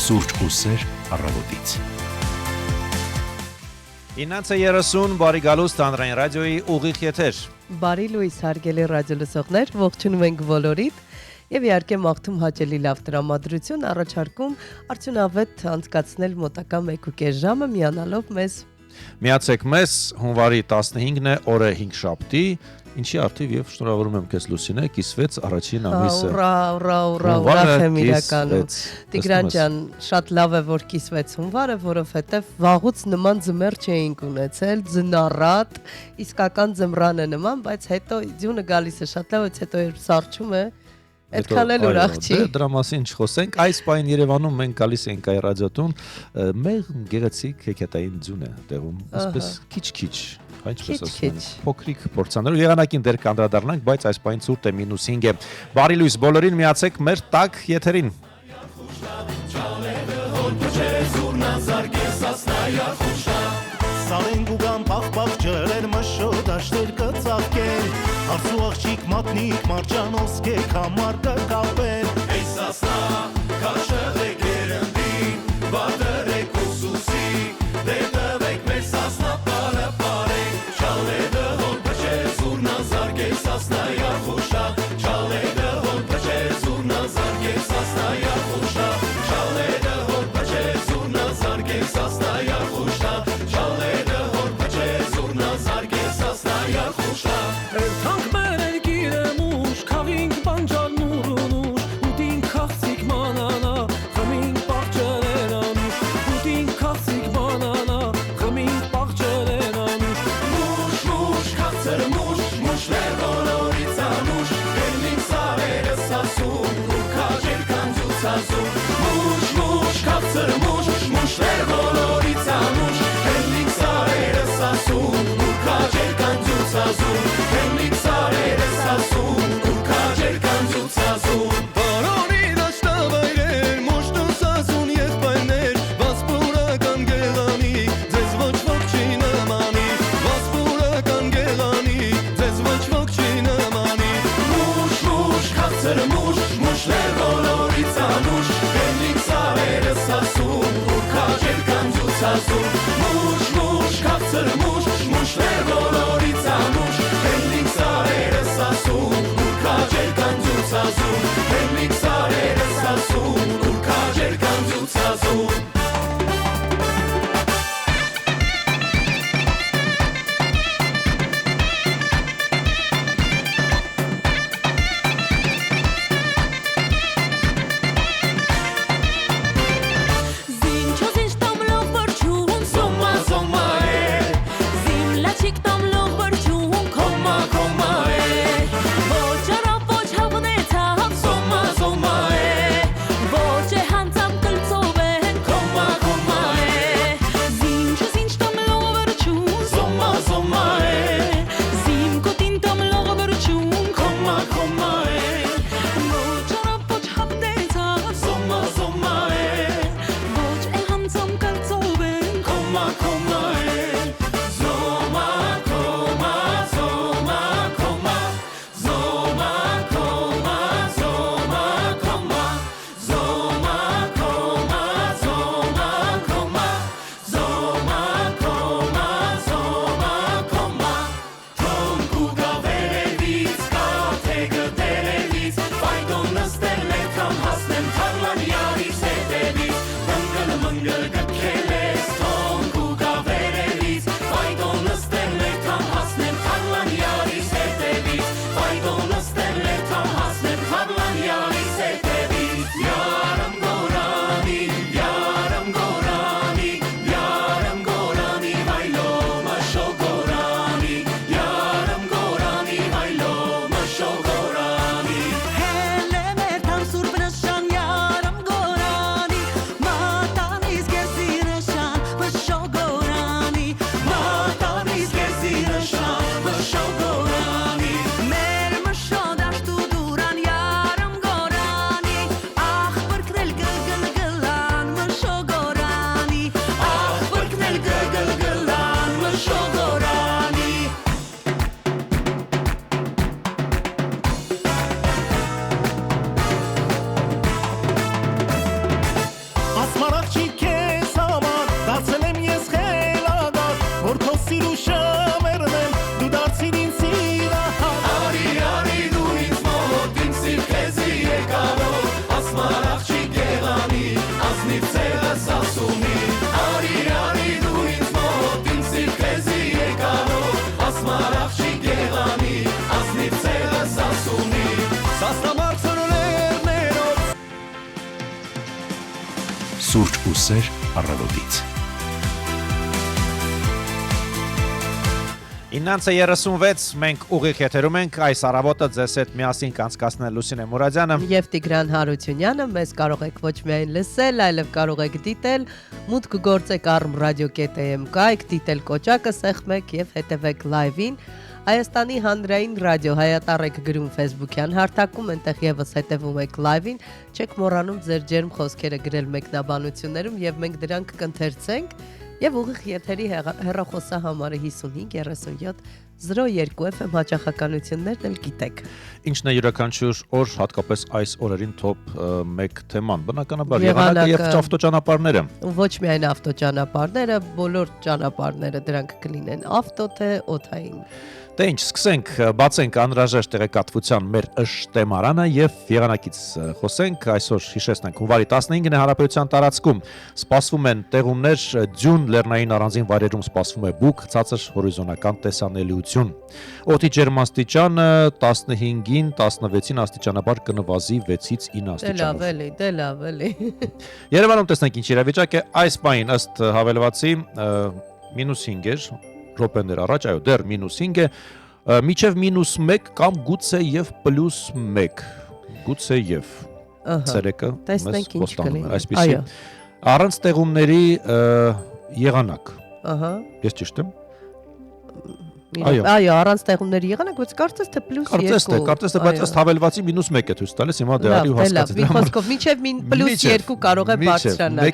Սուրճ ու սեր առավոտից։ 9:30 բարի գալուստ հանրային ռադիոյի ուղիղ եթեր։ Բարի լույս հարգելի ռադիոլսողներ, ողջունում ենք բոլորիդ եւ իհարկե մաղթում հաճելի լավ տրամադրություն, առաջարկում արդյունավետ անցկացնել մոտակա 1.5 ժամը միանալով մեզ։ Միացեք մեզ, հունվարի 15-ն է, օրը 5 շաբթի, ինչի արդիվ եւ շնորհավորում եմ քեզ Լուսինե, կիսվեց առաջին ամիսը։ Ուրա եմ իրականում։ Տիգրան ջան, շատ լավ է որ կիսվեց հունվարը, որովհետեւ վաղուց նման ձմեռ չէինք ունեցել, ձնառատ, իսկական ձմռան է նման, բայց հետո ձյունը գալիս է շատ լավ, հետո սարճում է։ Այդքան էլ ուրախ չի։ Դրա մասին չխոսենք, այս պայն Երևանում մենք գալիս ենք այ ռադիոտուն, մեր գեղեցիկ հեքիաթային ձյուն է տեղում, այսպես քիչ-քիչ, ինչպես ասում, փոքրիկ փորձանալու եղանակին դեռ կանդրադառնանք, բայց այս պայն ցուրտ է -5 է։ Բարի լույս բոլորին, միացեք մեր տակ եթերին։ Սարենք ու գամ պախ-պախ ջրեր մշոդաշտեր կծաղկեն Հարսու աղջիկ մատնիկ մարջանոսկեք համար կկապեն Էյ սասնա, կաշեղեք երնդին, վատերեք ու սուսի Դե տվեք մեր սասնա պարը պարեք Չալեդը հոն պչե զուրնա զարգեք սասնա յախուշա Չալեդը հոն պչե զուրնա զարգեք սասնա յախուշա Չալեդը հոն պչե զուրնա զարգեք սասնա յախուշա Թանք մեր գիրը մուշ, քավինք բանջարն ուրունուշ, ուտին քաղցիկ մանանա, խմինք պաղջերեն անուշ, ուտին քաղցիկ մանանա, խմինք պաղջերեն անուշ, մուշ, մուշ, քաղցր մուշ, մուշներ բոլորից անուշ, երնին սարերը սասում, ու քաջեր կանձուցազում, մուշ, մուշ, քաղցր մուշ, մուշներ բոլորից անուշ, երնին սարերը սասում, ու քաջեր Դուրսեր առավոտից։ 9:36 մենք ուղիղ եթերում ենք այս առավոտը ձեզ հետ միասին կանցկացնել Լուսինե Մուրադյանը եւ Տիգրան Հարությունյանը մեզ կարող եք ոչ միայն լսել, այլև կարող եք դիտել, մուտք գործեք arm.radio.am կայք, դիտել կոճակը սեղմեք եւ հետեւեք լայվին։ Հայաստանի հանրային ռադիո հայատառ եք գրում Facebook-յան հարթակում, այնտեղ եւս հետևում եք լայվին, չեք մոռանում ձեր ջերմ խոսքերը գրել մեկնաբանություններում եւ մենք դրանք կընթերցենք եւ ուղիղ եթերի հեռախոսահամարը 55 37 02 FM հաճախականություններն էլ գիտեք։ Ինչն է յուրաքանչյուր օր, հատկապես այս օրերին top 1 թեման, բնականաբար եղանակը եւ ավտոճանապարհները։ Ոչ միայն ավտոճանապարհները, բոլոր ճանապարհները դրանք կլինեն ավտո թե օդային։ Դե ինչ, սկսենք, բացենք անհրաժեշտ տեղեկատվության մեր ըշտեմարանը եւ եղանակից խոսենք։ Այսօր հիշեցնենք հունվարի 15-ին է Հանրապետության տարածքում սպասվում են տեղումներ, ձյուն լեռնային առանձին վայրերում սպասվում է բուք, ցածր հորիզոնական տեսանելիություն։ Օդի ջերմաստիճանը 15-ին 16-ին աստիճանաբար կնվազի 6-ից 9 աստիճանով։ Դե լավ էլի։ Երևանում տեսնենք ինչ իրավիճակ է, այս պահին ըստ հավելվածի -5 էր, րոպեներ առաջ, այո, դեռ -5 է, միջև -1 կամ գուցե եւ +1, գուցե եւ ցերեկը տեսնենք ինչ կլինի, այսպեսի առանց տեղումների եղանակ։ Ահա։ Ես ճիշտ եմ։ Այո, առանց տեղումների եղանակ, բայց կարծես թե +2։ Կարծես թե, բայց ըստ հավելվածի -1 է ցույց տալիս, հիմա դե արի հասկացի։ Մի խոսքով միջև +2 կարող է բարձրանալ։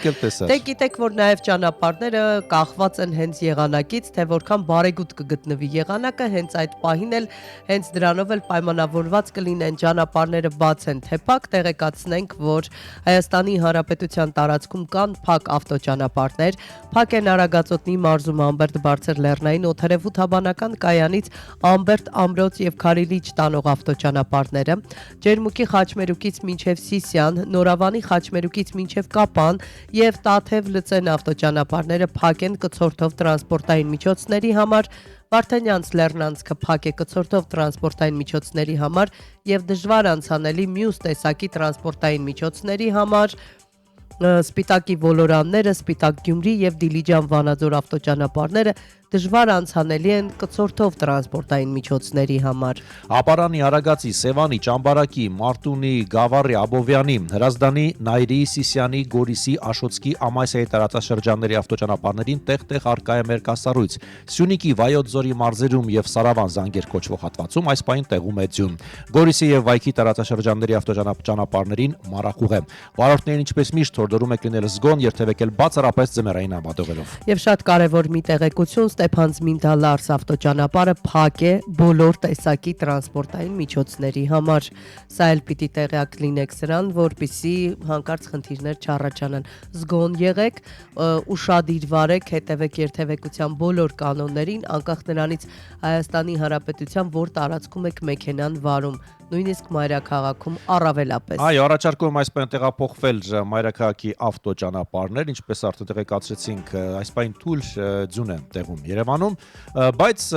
Դե գիտեք, որ նաև ճանապարհները կախված են հենց եղանակից, թե որքան բարեգութ կգտնվի եղանակը, հենց այդ պահին էլ հենց դրանով էլ պայմանավորված կլինեն ճանապարհները բաց են թե փակ, տեղեկացնենք, որ Հայաստանի Հանրապետության տարածքում կան փակ ավտոճանապարհներ, փակ են Արագածոտնի մարզում Ամբերտ բարձր լեռնային օդերևութաբանական կայանից Ամբերտ, Ամրոց եւ Քարիլիչ տանող ավտոճանապարհները, Ջերմուկի Խաչմերուկից մինչեւ Սիսիան, Նորավանի Խաչմերուկից մինչեւ Կապան եւ Տաթև Լծեն ավտոճանապարհները փակ են կցորդով տրանսպորտային միջոցների համար, Վարդանյանց Լեռնանցքը փակ է կցորդով տրանսպորտային միջոցների համար եւ դժվար անցանելի մյուս տեսակի տրանսպորտային միջոցների համար, Սպիտակի Ոլորանները, Սպիտակ Գյումրի եւ Դիլիջան Վանաձոր ավտոճանապարհները դժվար անցանելի են կցորդով տրանսպորտային միջոցների համար։ Ապարանի, Արագածի, Սևանի, Ճամբարակի, Մարտունի, Գավառի, Աբովյանի, Հրազդանի, Նայրի, Սիսիանի, Գորիսի, Աշոտսկի, Ամասիայի տարածաշրջանների ավտոճանապարհներին տեղ-տեղ արկա է մերկասառույց։ Սյունիքի, Վայոց ձորի մարզերում եւ Սարավան Զանգեր կոչվող հատվածում այս պահին տեղում է ձյուն։ Գորիսի եւ Վայքի տարածաշրջանների ավտոճանապարհներին մառախուղ է։ Վարորդներին ինչպես միշտ հորդորում եք լինել զգոն, երթևեկել բացառապես ձմեռային անվադողերով։ Եվ շատ կարևոր մի տեղեկություն Ստեփանձմինդալարս ավտոճանապարհը փակ է բոլոր տեսակի տրանսպորտային միջոցների համար։ Սա էլ պիտի տեղյակ լինեք սրան, որպեսզի հանկարծ խնդիրներ չառաջանան։ Զգոն եղեք, ուշադիր վարեք, հետևեք երթևեկության բոլոր կանոններին, անկախ նրանից Հայաստանի Հանրապետության որ տարածքում եք մեքենան վարում, նույնիսկ մայրաքաղաքում առավելապես։ Այո, առաջարկում եմ այս պահին տեղափոխվել մայրաքաղաքի ավտոճանապարհներ, ինչպես արդեն տեղեկացրեցինք, այս պահին թույլ ձյուն է տեղում Երևանում, բայց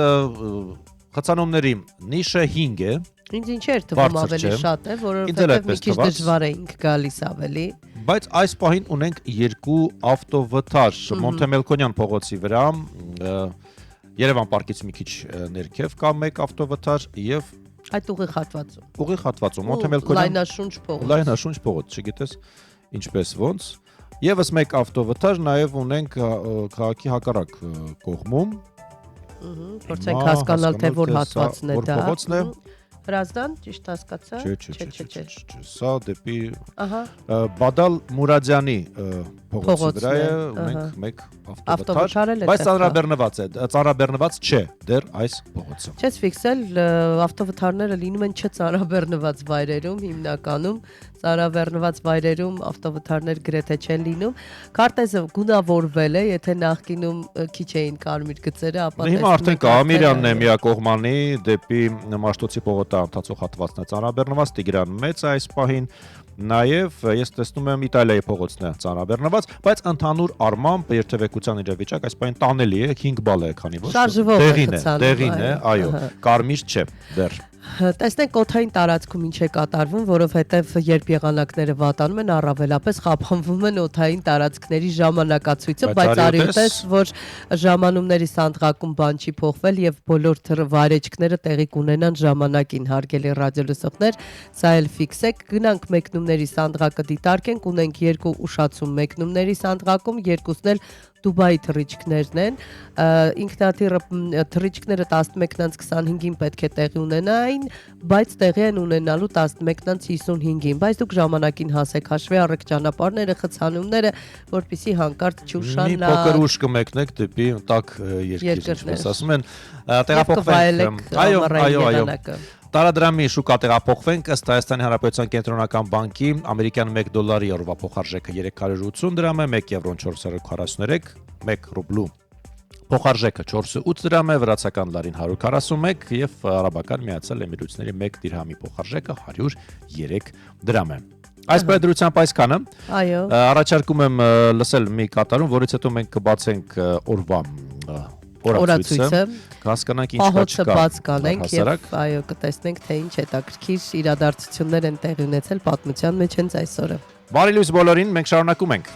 խցանումների նիշը 5 է։ Ինձ ինչ էր թվում ավելի շատ է, որովհետև մի քիչ դժվար էինք գալիս ավելի։ Բայց այս պահին ունենք 2 ավտովթար Մոնտեմելքոնյան փողոցի վրա, Երևան պարկից մի քիչ ներքև կա մեկ ավտովթար եւ այդ ուղիղ հատվածում։ Ուղիղ հատվածում Մոնտեմելքոնյան Լայնաշունչ փողոց, չգիտես ինչպես ոնց։ Եվս մեկ ավտովթար նաև ունենք քաղաքի հակառակ կողմում։ Փորձենք հասկանալ թե որ հատվածն է դա։ Որ փողոցն է։ Հրազդան, ճիշտ հասկացա։ Չէ։ Սա դեպի Բադալ Մուրադյանի փողոցի վրա է, ունենք մեկ ավտովթար, բայց ծանրաբեռնված չէ դեռ այս փողոցը։ Չես ֆիքսել, ավտովթարները լինում են չծանրաբեռնված վայրերում հիմնականում, ծանրաբեռնված վայրերում ավտովթարներ գրեթե չեն լինում։ Քարտեզը գունավորվել է, եթե նախկինում քիչ էին կարմիր գծերը, ապա հիմա արդեն Կամիրյանն է միակողմանի դեպի Մաշտոցի պողոտա ընթացող հատվածն է ծանրաբեռնված, Տիգրան Մեծը այս պահին Նաև ես տեսնում եմ Իտալիայի փողոցն է ծանրաբեռնված, բայց ընդհանուր առմամբ երթևեկության իրավիճակ այս պահին տանելի է 5 բալ է, քանի որ դեղին է, այո, կարմիր չէ դեռ։ Տեսնենք օդային տարածքում ինչ է կատարվում, որովհետև երբ եղանակները վատանում են, առավելապես խափանվում են օդային տարածքների ժամանակացույցը, բայց արի ուտես, որ ժամանումների սանդղակում բան չի փոխվել եւ բոլոր վայրեջքները տեղի կունենան ժամանակին, հարգելի ռադիոլսողներ, սա էլ ֆիքսեք, գնանք մեկնումների սանդղակը դիտարկենք, ունենք 2 ուշացում մեկնումների սանդղակում, երկուսն էլ Դուբայի թռիչքներն են, ինքնաթիռը թռիչքները 11:25-ին պետք է տեղի ունենային, բայց տեղի են ունենալու 11:55-ին, բայց դուք ժամանակին հասեք, հաշվի առեք ճանապարհները, խցանումները, որպեսզի հանկարծ չուշանա։ Մի փոքր ուշ կմեկնեք դեպի տաք երկիր, ինչպես ասում են, տեղափոխվենք։ Այո։ Տարադրամի շուկա տեղափոխվենք ըստ Հայաստանի Հանրապետության Կենտրոնական բանկի ամերիկյան $1 օրվա փոխարժեքը 380 դրամ է, 1 եվրոն 443, 1 ռուբլու փոխարժեքը 408 դրամ է, վրացական լարին 141 եւ Արաբական Միացյալ Էմիրությունների 1 դիրհամի փոխարժեքը 103 դրամ է։ Այս բարդրությամբ այսքանը։ Այո։ Առաջարկում եմ լսել մի կատարում, որից հետո մենք կբացենք օրվա օրացույցը, հասկանանք ինչ կա բաց կանենք եւ այո կտեսնենք թե ինչ հետաքրքիր իրադարձություններ են տեղի ունեցել պատմության մեջ հենց այսօրը։ Բարի լույս բոլորին, մենք շարունակում ենք։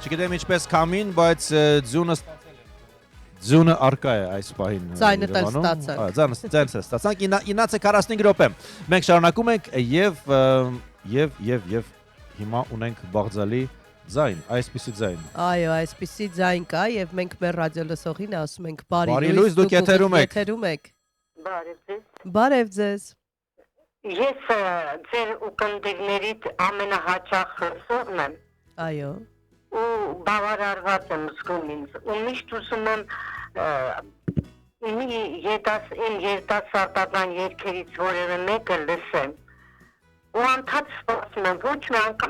Չգիտեմ ինչպես քամին, բայց ձյունը ստացել է։ Ձյունը արկա է այս պահին։ Ձայնը տել ստացանք։ Ձայնը ստացանք 9:45 րոպե։ Մենք շարունակում ենք եւ հիմա ունենք բաղձալի ձայն, այսպիսի ձայն։ Այո, այսպիսի ձայն կա եւ մենք մեր ռադիոլսողին ասում ենք բարի լույս, դուք եթերում եք։ Բարև ձեզ։ Բարև ձեզ։ Ես ձեր ուկնդիրներից ամենահաճախ լսողն եմ։ Այո։ Ու բավարարված եմ զգում ինձ։ Ու միշտ ուզում եմ երիտասարդական երգերից որևէ մեկը լսեմ։ ու անդադ սպասում եմ, ոչ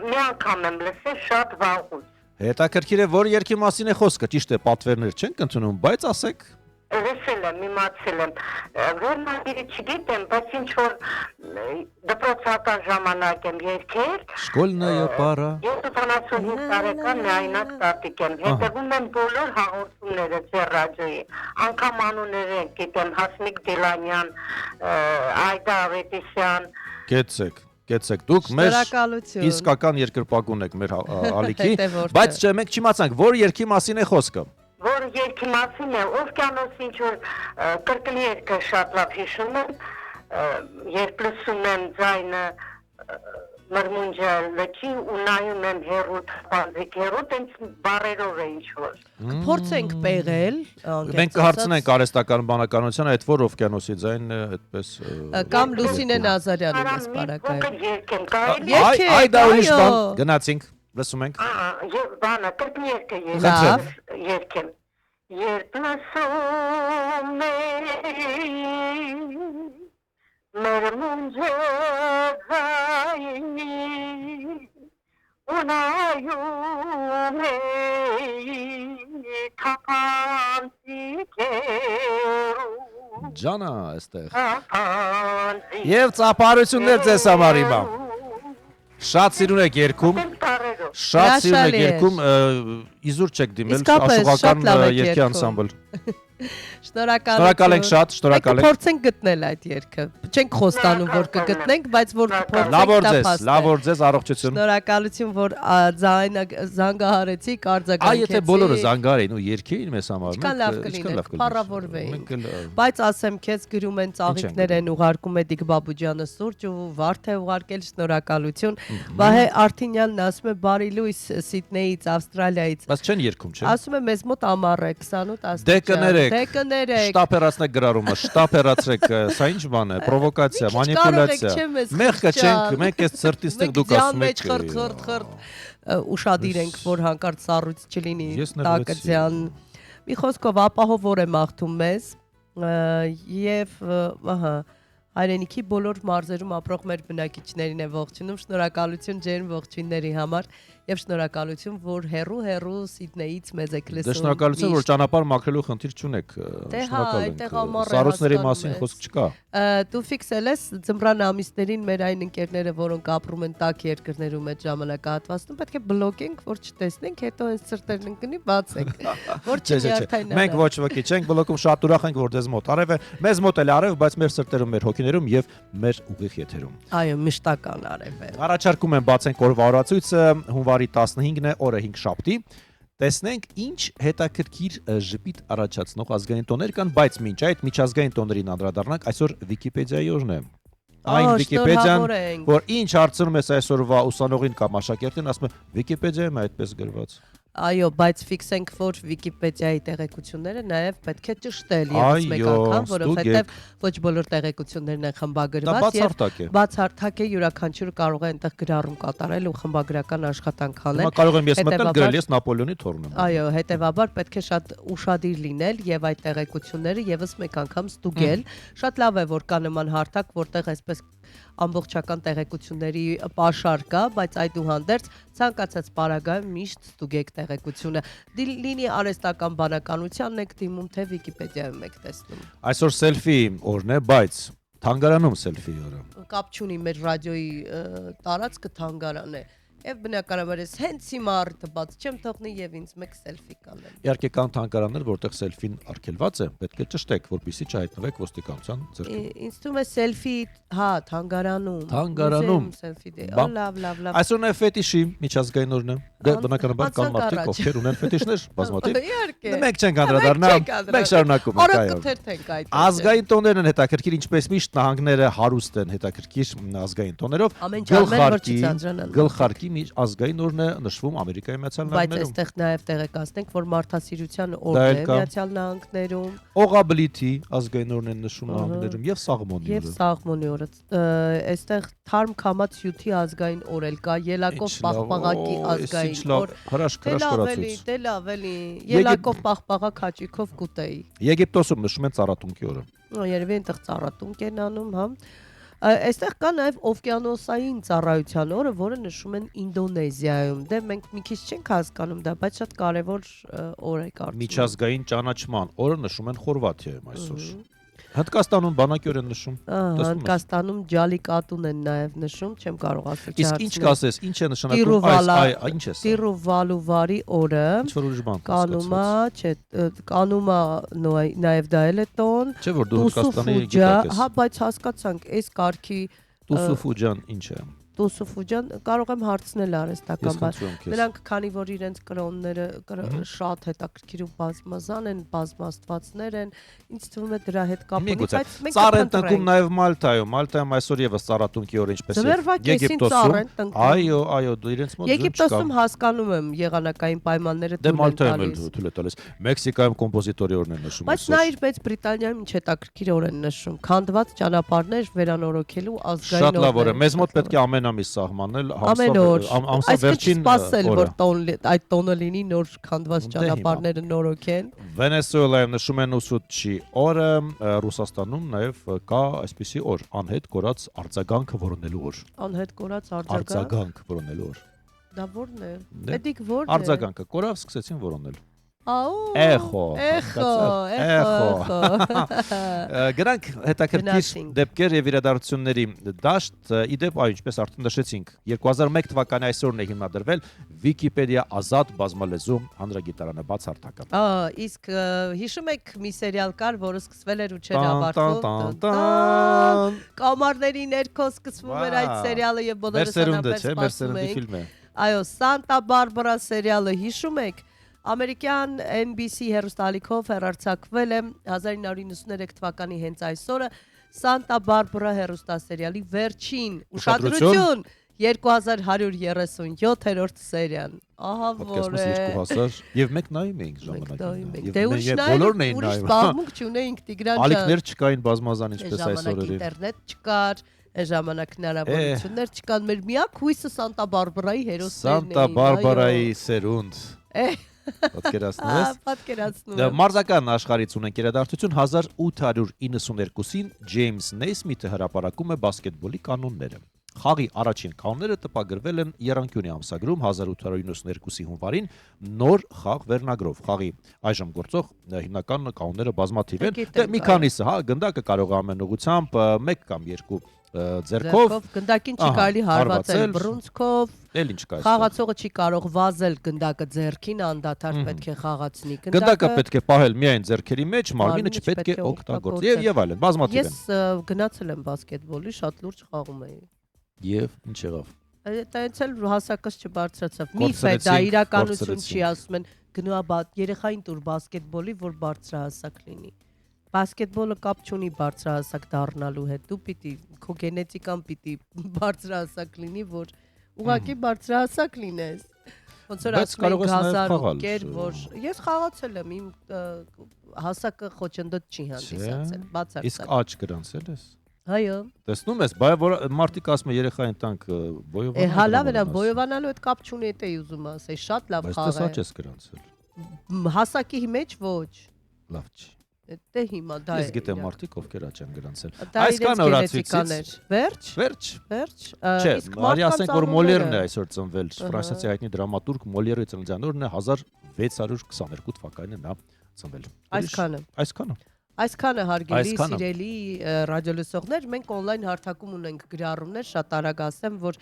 մի անգամ եմ լսել շատ վաղուց։ Հետաքրքիր է, որ երկի մասին է խոսքը, ճիշտ է, պատվերներ չենք ընդունում, բայց ասեք։ Լսել եմ, իմացել եմ, վերնագիրը չգիտեմ, բայց ինչ-որ դպրոցական ժամանակ եմ երկել։ Շկոլնայա պարա։ Ես 85 տարեկան միայնակ տատիկ եմ, հետևում եմ բոլոր հաղորդումները ձեր ռադիոյի, անգամ անունները գիտեմ, Հասմիկ Դիլանյան, Այդա Ավետիսյան։ Կեցեք, դուք մեր իսկական երկրպագուն եք մեր ալիքի, բայց մենք չիմացանք, որ երկի մասին է խոսքը։ Որ երկի մասին է, օվկիանոս ինչ-որ կրկնի երկը շատ լավ հիշում եմ, երբ լսում եմ ձայնը մրմունջը լքի ու նայում եմ հերուտ, բանձիկ հերուտ, ինձ բարերով է ինչ-որ։ Փորձենք պեղել, մենք կհարցնենք արհեստական բանականությանը, այդ որ օվկիանոսի ձայնն է, այդպես կամ Լուսինե Նազարյանին ես բարակայում։ Երկեմ, կարելի Երկեք, այ դա ուրիշ այո։ բան, գնացինք, լսում ենք։ բանը, կրկնի երկը Լավ։ երկեմ։ Երբ լսում մրմունջը ձայնի ու նայում թափանցիկ երու Ջանա այստեղ։ Եվ ծափարություններ ձեզ համար հիմա։ Շատ սիրուն եք երգում։ Շատ սիրուն եք երգում, իզուր չեք դիմել աշխուղական երգի անսամբլ։ Շնորհակալ ենք շատ, շնորհակալ ենք։ Փորձենք գտնել այդ երգը։ Չենք խոստանում, որ կգտնենք, բայց որ կփորձենք լավ որ ձեզ առողջություն։ Շնորհակալություն, որ զանգահարեցիք, արձագանքեցիք։ Այ եթե բոլորը զանգահար էին ու երգեին մեզ համար, Ինչքան լավ կլիներ, փառավորվեին։ Բայց ասեմ քեզ գրում են ծաղիկներ են ուղարկում Էդիկ Բաբուջյանը սուրճ ու վարդ է ուղարկել, շնորհակալություն։ Վահե Արթինյանն ասում է բարի լույս Սիդնեից, Ավստրալիայից։ Բայց չեն երգում, չէ՞։ Ասում է մեզ մոտ ամառ է 28 աստիճան։ Դե կներեք։ Կներեք։ Շտապերացնեք գրառումը, շտապերացրեք, սա ինչ բան է, պրովոկացիա, մանիպուլյացիա։ Մեղքը չենք, մենք այս ծրտիստեղ դուք ասում եք։ Խրտ ուշադիր ենք, որ հանկարծ սառույց չլինի տակցյան։ Մի խոսքով ապահովոր է մաղթում մեզ եւ ահա հայրենիքի բոլոր մարզերում ապրող մեր բնակիչներին է ողջունում, շնորհակալություն ջերմ ողջույնների համար եւ շնորհակալություն, որ հերու Սիդնեից մեզ եք լսում։ Դե շնորհակալություն, որ ճանապարհ մաքրելու խնդիր չունեք։ Սառույցների մասին խոսք չկա։ Դու ֆիքսել ես ձմռան ամիսներին մեր այն ընկերները, որոնք ապրում են տաք երկրներում այդ ժամանակահատվածում, պետք է բլոկենք, որ չտեսնենք, հետո այս ծրտերն ընկնի բացենք։ Որ չնյարդայնանա։ Մենք ոչ ոքի չենք բլոկում, շատ ուրախ ենք, որ դες մոտ արև է, մեզ մոտ էլ արև, բայց մեր սրտերում, մեր հոգիներում եւ մեր ուղիղ եթերում։ Այո, մշտական արև է։ Առաջարկում եմ բացենք օրվա օրացույցը, հունվարի 15-ն է, օրը 5 շաբթի։ Տեսնենք ինչ հետաքրքիր ժպիտ առաջացնող ազգային տոներ կան, բայց մինչ այդ միջազգային տոներին անդրադառնանք, այսօր Վիկիպեդիայի օրն է։ Այն Վիկիպեդիան, որ ինչ հարցնում ես այսօրվա ուսանողին կամ աշակերտին, ասում է Վիկիպեդիայում է այդպես գրված։ Այո, բայց ֆիքսենք, որ Վիկիպեդիայի տեղեկությունները նաև պետք է ճշտել եւս մեկ անգամ, որովհետեւ ոչ բոլոր տեղեկություններն են խմբագրված եւ բացարձակ է յուրաքանչյուրը կարող է այնտեղ գրառում կատարել ու խմբագրական աշխատանք անել։ Հիմա կարող եմ ես մտնել գրել ես Նապոլեոնի թորն եմ։ Այո, հետեւաբար պետք է շատ ուշադիր լինել եւ այդ տեղեկությունները եւս մեկ անգամ ստուգել։ Շատ լավ է, որ կա նման հարթակ, որտեղ այսպես ամբողջական տեղեկությունների պաշար կա, բայց այդուհանդերձ ցանկացած պարագայում միշտ ստուգեք տեղեկությունը։ Լինի արհեստական բանականությանն եք դիմում, թե Վիկիպեդիայում եք տեսնում։ Այսօր սելֆի օրն է, բայց թանգարանում սելֆի օրը։ Կապ չունի մեր ռադիոյի տարածքը թանգարան է։ Եվ բնականաբար ես հենց հիմա արդը բաց չեմ թողնի եւ ինձ մեկ սելֆի կանեմ։ Իհարկե կան թանգարաններ, որտեղ սելֆին արգելված է, պետք է ճշտեք, որպեսզի չհայտնվեք ոստիկանության ձեռքում։ Ինձ թվում է սելֆի, հա, թանգարանում։ Թանգարանում սելֆի դե, լավ։ Այսօրն է ֆետիշի միջազգային օրն է։ Բնականաբար կան մարդիկ, ովքեր ունեն ֆետիշներ, բազմաթիվ։ Իհարկե։ Մենք չենք անդրադառնա, մենք շարունակում ենք, այո։ Կթերթենք այդ։ Ազգային տոներն են հետաքրքիր, ինչպես միշտ նահանգները հարուստ են հետաքրքիր ազգային տոներով։ Գլխարկի ազգային օրն է նշվում Ամերիկայի Միացյալ Նահանգներում։ Բայց այստեղ նաև տեղեկացնենք, որ մարդասիրության օրն է Միացյալ Նահանգներում։ Օղաբլիթի ազգային օրն են նշում նահանգներում եւ Սաղմոնի օրը։ Եվ Սաղմոնի օրը։ Այստեղ Թարմ Քամած Հյութի ազգային օր էլ կա, Ելակով Պաղպաղակի ազգային օր։ Հրաշք կորացուց։ Դե լավ էլի, Ելակով Պաղպաղակ հաճիկով կուտեի։ Եգիպտոսում նշում են Ծառատունքի օրը։ Երևի այնտեղ Ծառատունք են անում, հա։ Այստեղ կա նաև օվկիանոսային ծառայության օրը, որը նշում են Ինդոնեզիայում։ Դե մենք մի քիչ չենք հասկանում դա, բայց շատ կարևոր օր է կարծում։ Միջազգային ճանաչման օրը նշում են Խորվաթիայում այսօր։ Հնդկաստանում բանակի օր են նշում։ Հնդկաստանում ջալիկատուն են նաև նշում, չեմ կարող ասել։ Իսկ ինչ կասես, ինչ է նշանակում ինչ է սա։ Տիրուվալուվարի օրը։ Ինչ որ ուրիշ բան Կանումա, չէ, կանումա նաև դա էլ է տոն։ Չէ որ դու Հնդկաստանի գիտակ ես։ Հա, բայց հասկացանք, այս կարգի Տուսուֆուջան ինչ է։ Տուսուֆուջան կարող եմ հարցնել արհեստական բան։ Նրանք քանի որ իրենց կրոնները շատ հետաքրքիր ու բազմազան են, բազմաստվածներ են, ինձ թվում է դրա հետ կապ ունի, բայց մենք ծառ են տնկում նաև Մալտայում այսօր եւս ծառատունքի օր ինչպես Եգիպտոսում։ Այո, դու իրենց մոտ Եգիպտոսում հասկանում եմ եղանակային պայմանները դե Մալտայում էլ թույլ է տալիս։ Մեքսիկայում կոմպոզիտորի օրն են նշում։ Բայց նայր, բայց Բրիտանիայում ինչ հետաքրքիր օր են նշում։ Քանդված ճանապարհներ վերանորոգելու ազգային օր։ Շատ լավ օր է։ Մեզ մոտ պետք է ամեն ամիս սահմանել ամսա վերջին սպասել որ այդ տոնը լինի նոր քանդված ճանապարհները նորոգեն։ Վենեսուելայում նշում են Ուսուցչի օրը, Ռուսաստանում նաև կա այսպիսի օր՝ անհետ կորած արձագանքը որոնելու օր։ Անհետ կորած արձագանք որոնելու օր։ Դա ո՞րն է։ Պետք ո՞րն է։ Արձագանքը կորավ, սկսեցին որոնել։ Էխո։ Գրանք հետաքրքիր դեպքեր եւ իրադարձությունների դաշտ իդեպ այո ինչպես արդեն նշեցինք 2001 թվականի այսօրն է հիմնադրվել Wikipedia ազատ բազմալեզու հանրագիտարանը բացարձակական։ Իսկ հիշում եք մի սերիալ կար, որը սկսվել էր ու չէր ավարտվում։ Կամարների ներքո սկսվում էր այդ սերիալը եւ բոլորը սանապեր սպասում էին։ Այո, Santa Barbara սերիալը հիշում եք։ Ամերիկյան NBC հեռուստաալիքով հեռարձակվել է 1993 թվականի հենց այսօրը Santa Barbara հեռուստասերիալի վերջին ուշադրություն 2137-րդ սերիան։ Ահա որ է։ Եվ մենք նայում էինք ժամանակին։ Դե ուրիշ նայում, ուրիշ զբաղմունք չունեինք Տիգրան ջան։ Ալիքներ չկային բազմազան ինչպես այսօր էր։ Ինտերնետ չկար, այս ժամանակ հնարավորություններ չկան։ Մեր միակ հույսը Santa Barbara-ի հերոսներն էին։ Santa Barbara-ի սերունդ։ Պատկերացնում եմ։ Մարզական աշխարհից ունենք իրադարձություն 1892-ին Ջեյմս Նեյսմիթը հրապարակում է բասկետբոլի կանոնները։ Խաղի առաջին կանոնները տպագրվել են Եռանկյունի ամսագրում 1892-ի հունվարին նոր խաղ վերնագրով։ Խաղի այժմ գործող հիմնական կանոնները բազմաթիվ են։ Դե մի քանիսը, հա, գնդակը կարող է ամեն ուղղությամբ 1 կամ 2 ձեռքով գնդակին չի կարելի հարվածել բռունցքով, էլ ինչ կա։ Խաղացողը չի կարող վազել գնդակը ձեռքին, անդադար պետք է խաղացնի գնդակը պետք է պահել միայն ձեռքերի մեջ, մարմինը չպետք է օգտագործել եւ այլն, բազմաթիվ են։ Ես գնացել եմ բասկետբոլի, շատ լուրջ խաղում էի։ Եվ ինչ եղավ։ Այդտեղից էլ հասակս չբարձրացավ։ Միֆ է դա, իրականություն չի, ասում են գնա երեխային տուր բասկետբոլի, որ բարձրահասակ լինի։ Բասկետբոլը կապ չունի բարձրահասակ դառնալու հետ։ Դու պիտի քո գենետիկան պիտի բարձրահասակ լինի, որ ուղղակի բարձրահասակ լինես։ Ոնց որ ասում են հազար որ ես խաղացել եմ, իմ հասակը խոչընդոտ չի հանդիսացել, բացարձակ։ Իսկ աճ գրանցել ես։ Այո։ Տեսնում ես, բայ որ մարդիկ ասում են երեխային տանք բոյովանալու։ Հա լավ է, բոյովանալու հետ կապ չունի, դա ուզում ասել, շատ լավ խաղ է։ Բայց աճ ես գրանցել։ Հասակի մեջ ոչ։ Լավ չի։ Դե հիմա դա է։ Ես գիտեմ մարդիկ ովքեր աճ են գրանցել։ Այսքան օրացույցից։ Վերջ։ Չէ, արի ասենք որ Մոլերն է այսօր ծնվել, ֆրանսիացի հայտնի դրամատուրգ Մոլերի ծննդյան օրն է 1622 թվականին նա ծնվել։ Այսքանը։ Այսքանը հարգելի սիրելի ռադիոլսողներ, մենք on-line հարթակում ունենք գրառումներ, շատ արագ ասեմ, որ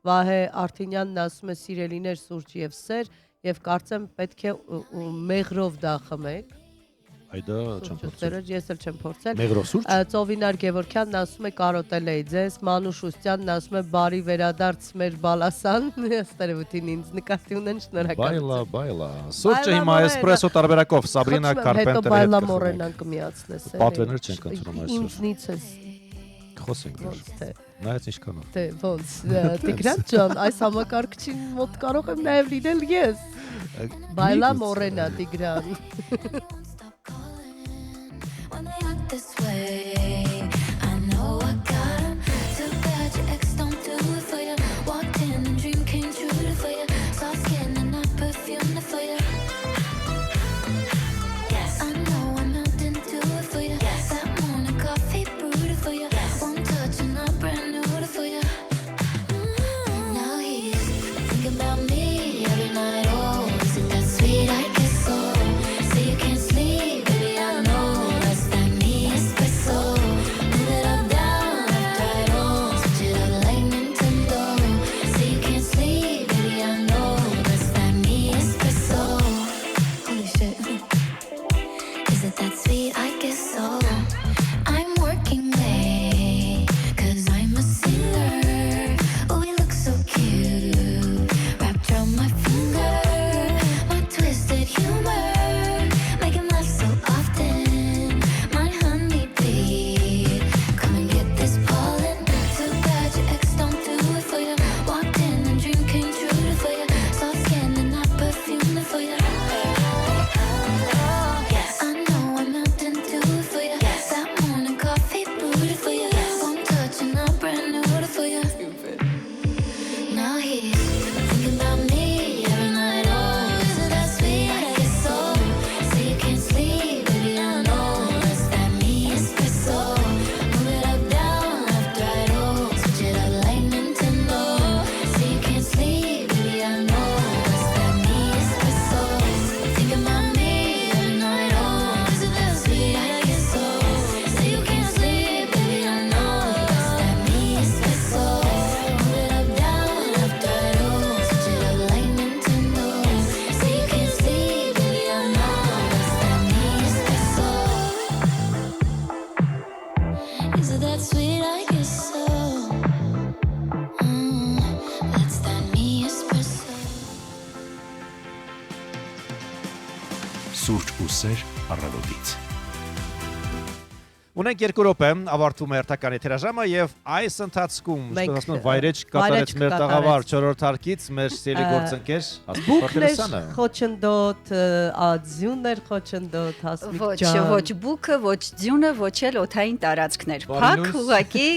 Վահե Արթինյանն ասում է սիրելիներ սուրճ եւ սեր եւ կարծեմ պետք է մեղրով դա խմեք։ Այդա չեմ փորձել։ Ես էլ չեմ փորձել։ Մեղրով սուրճ։ Ծովինար Գևորգյանն ասում է կարոտել էի ձեզ, Մանուշ Ուստյանն ասում է բարի վերադարձ մեր բալասան, ստերևութին ինձ նկատի ունեն, շնորհակալություն։ Բայլա։ Սուրճը հիմա էսպրեսո տարբերակով Սաբրինա Կարպենտերը։ Հետո բայլա մորենան կմիացնես։ Պատվերներ չենք ընտրում այսօր։ Ինձնից ես։ Խոսենք դեռ։ Նայած ինչքանով։ Դե ոնց, Տիգրան ջան, այս համակարգչին մոտ կարող եմ նաև լինել ես։ Բայլա մորենա Տիգրան։ This way, I know I got him. Too bad your ex don't do it for you. Walked in and dream came true for you. Soft skin and not perfume for you. Yes, I know I melted do it for you. Yes, that morning coffee brewed for you. Yes, one touch and I breath. Սուրճ ու սեր առավոտից։ Ունենք 2 րոպե, ավարտվում է հերթական եթերաժամը եւ այս ընթացքում, Մենք, ինչպես ասում են, վայրեջ կատարեց մեր տաղավար 4-րդ հարկից մեր սիրելի գործընկեր Բուքներ խոչընդոտ, ադզյուններ խոչընդոտ, հասմիկ ջան։ Ոչ բուքը, ոչ ձյունը, ոչ էլ օթային տարածքներ։ Փակ ուղակի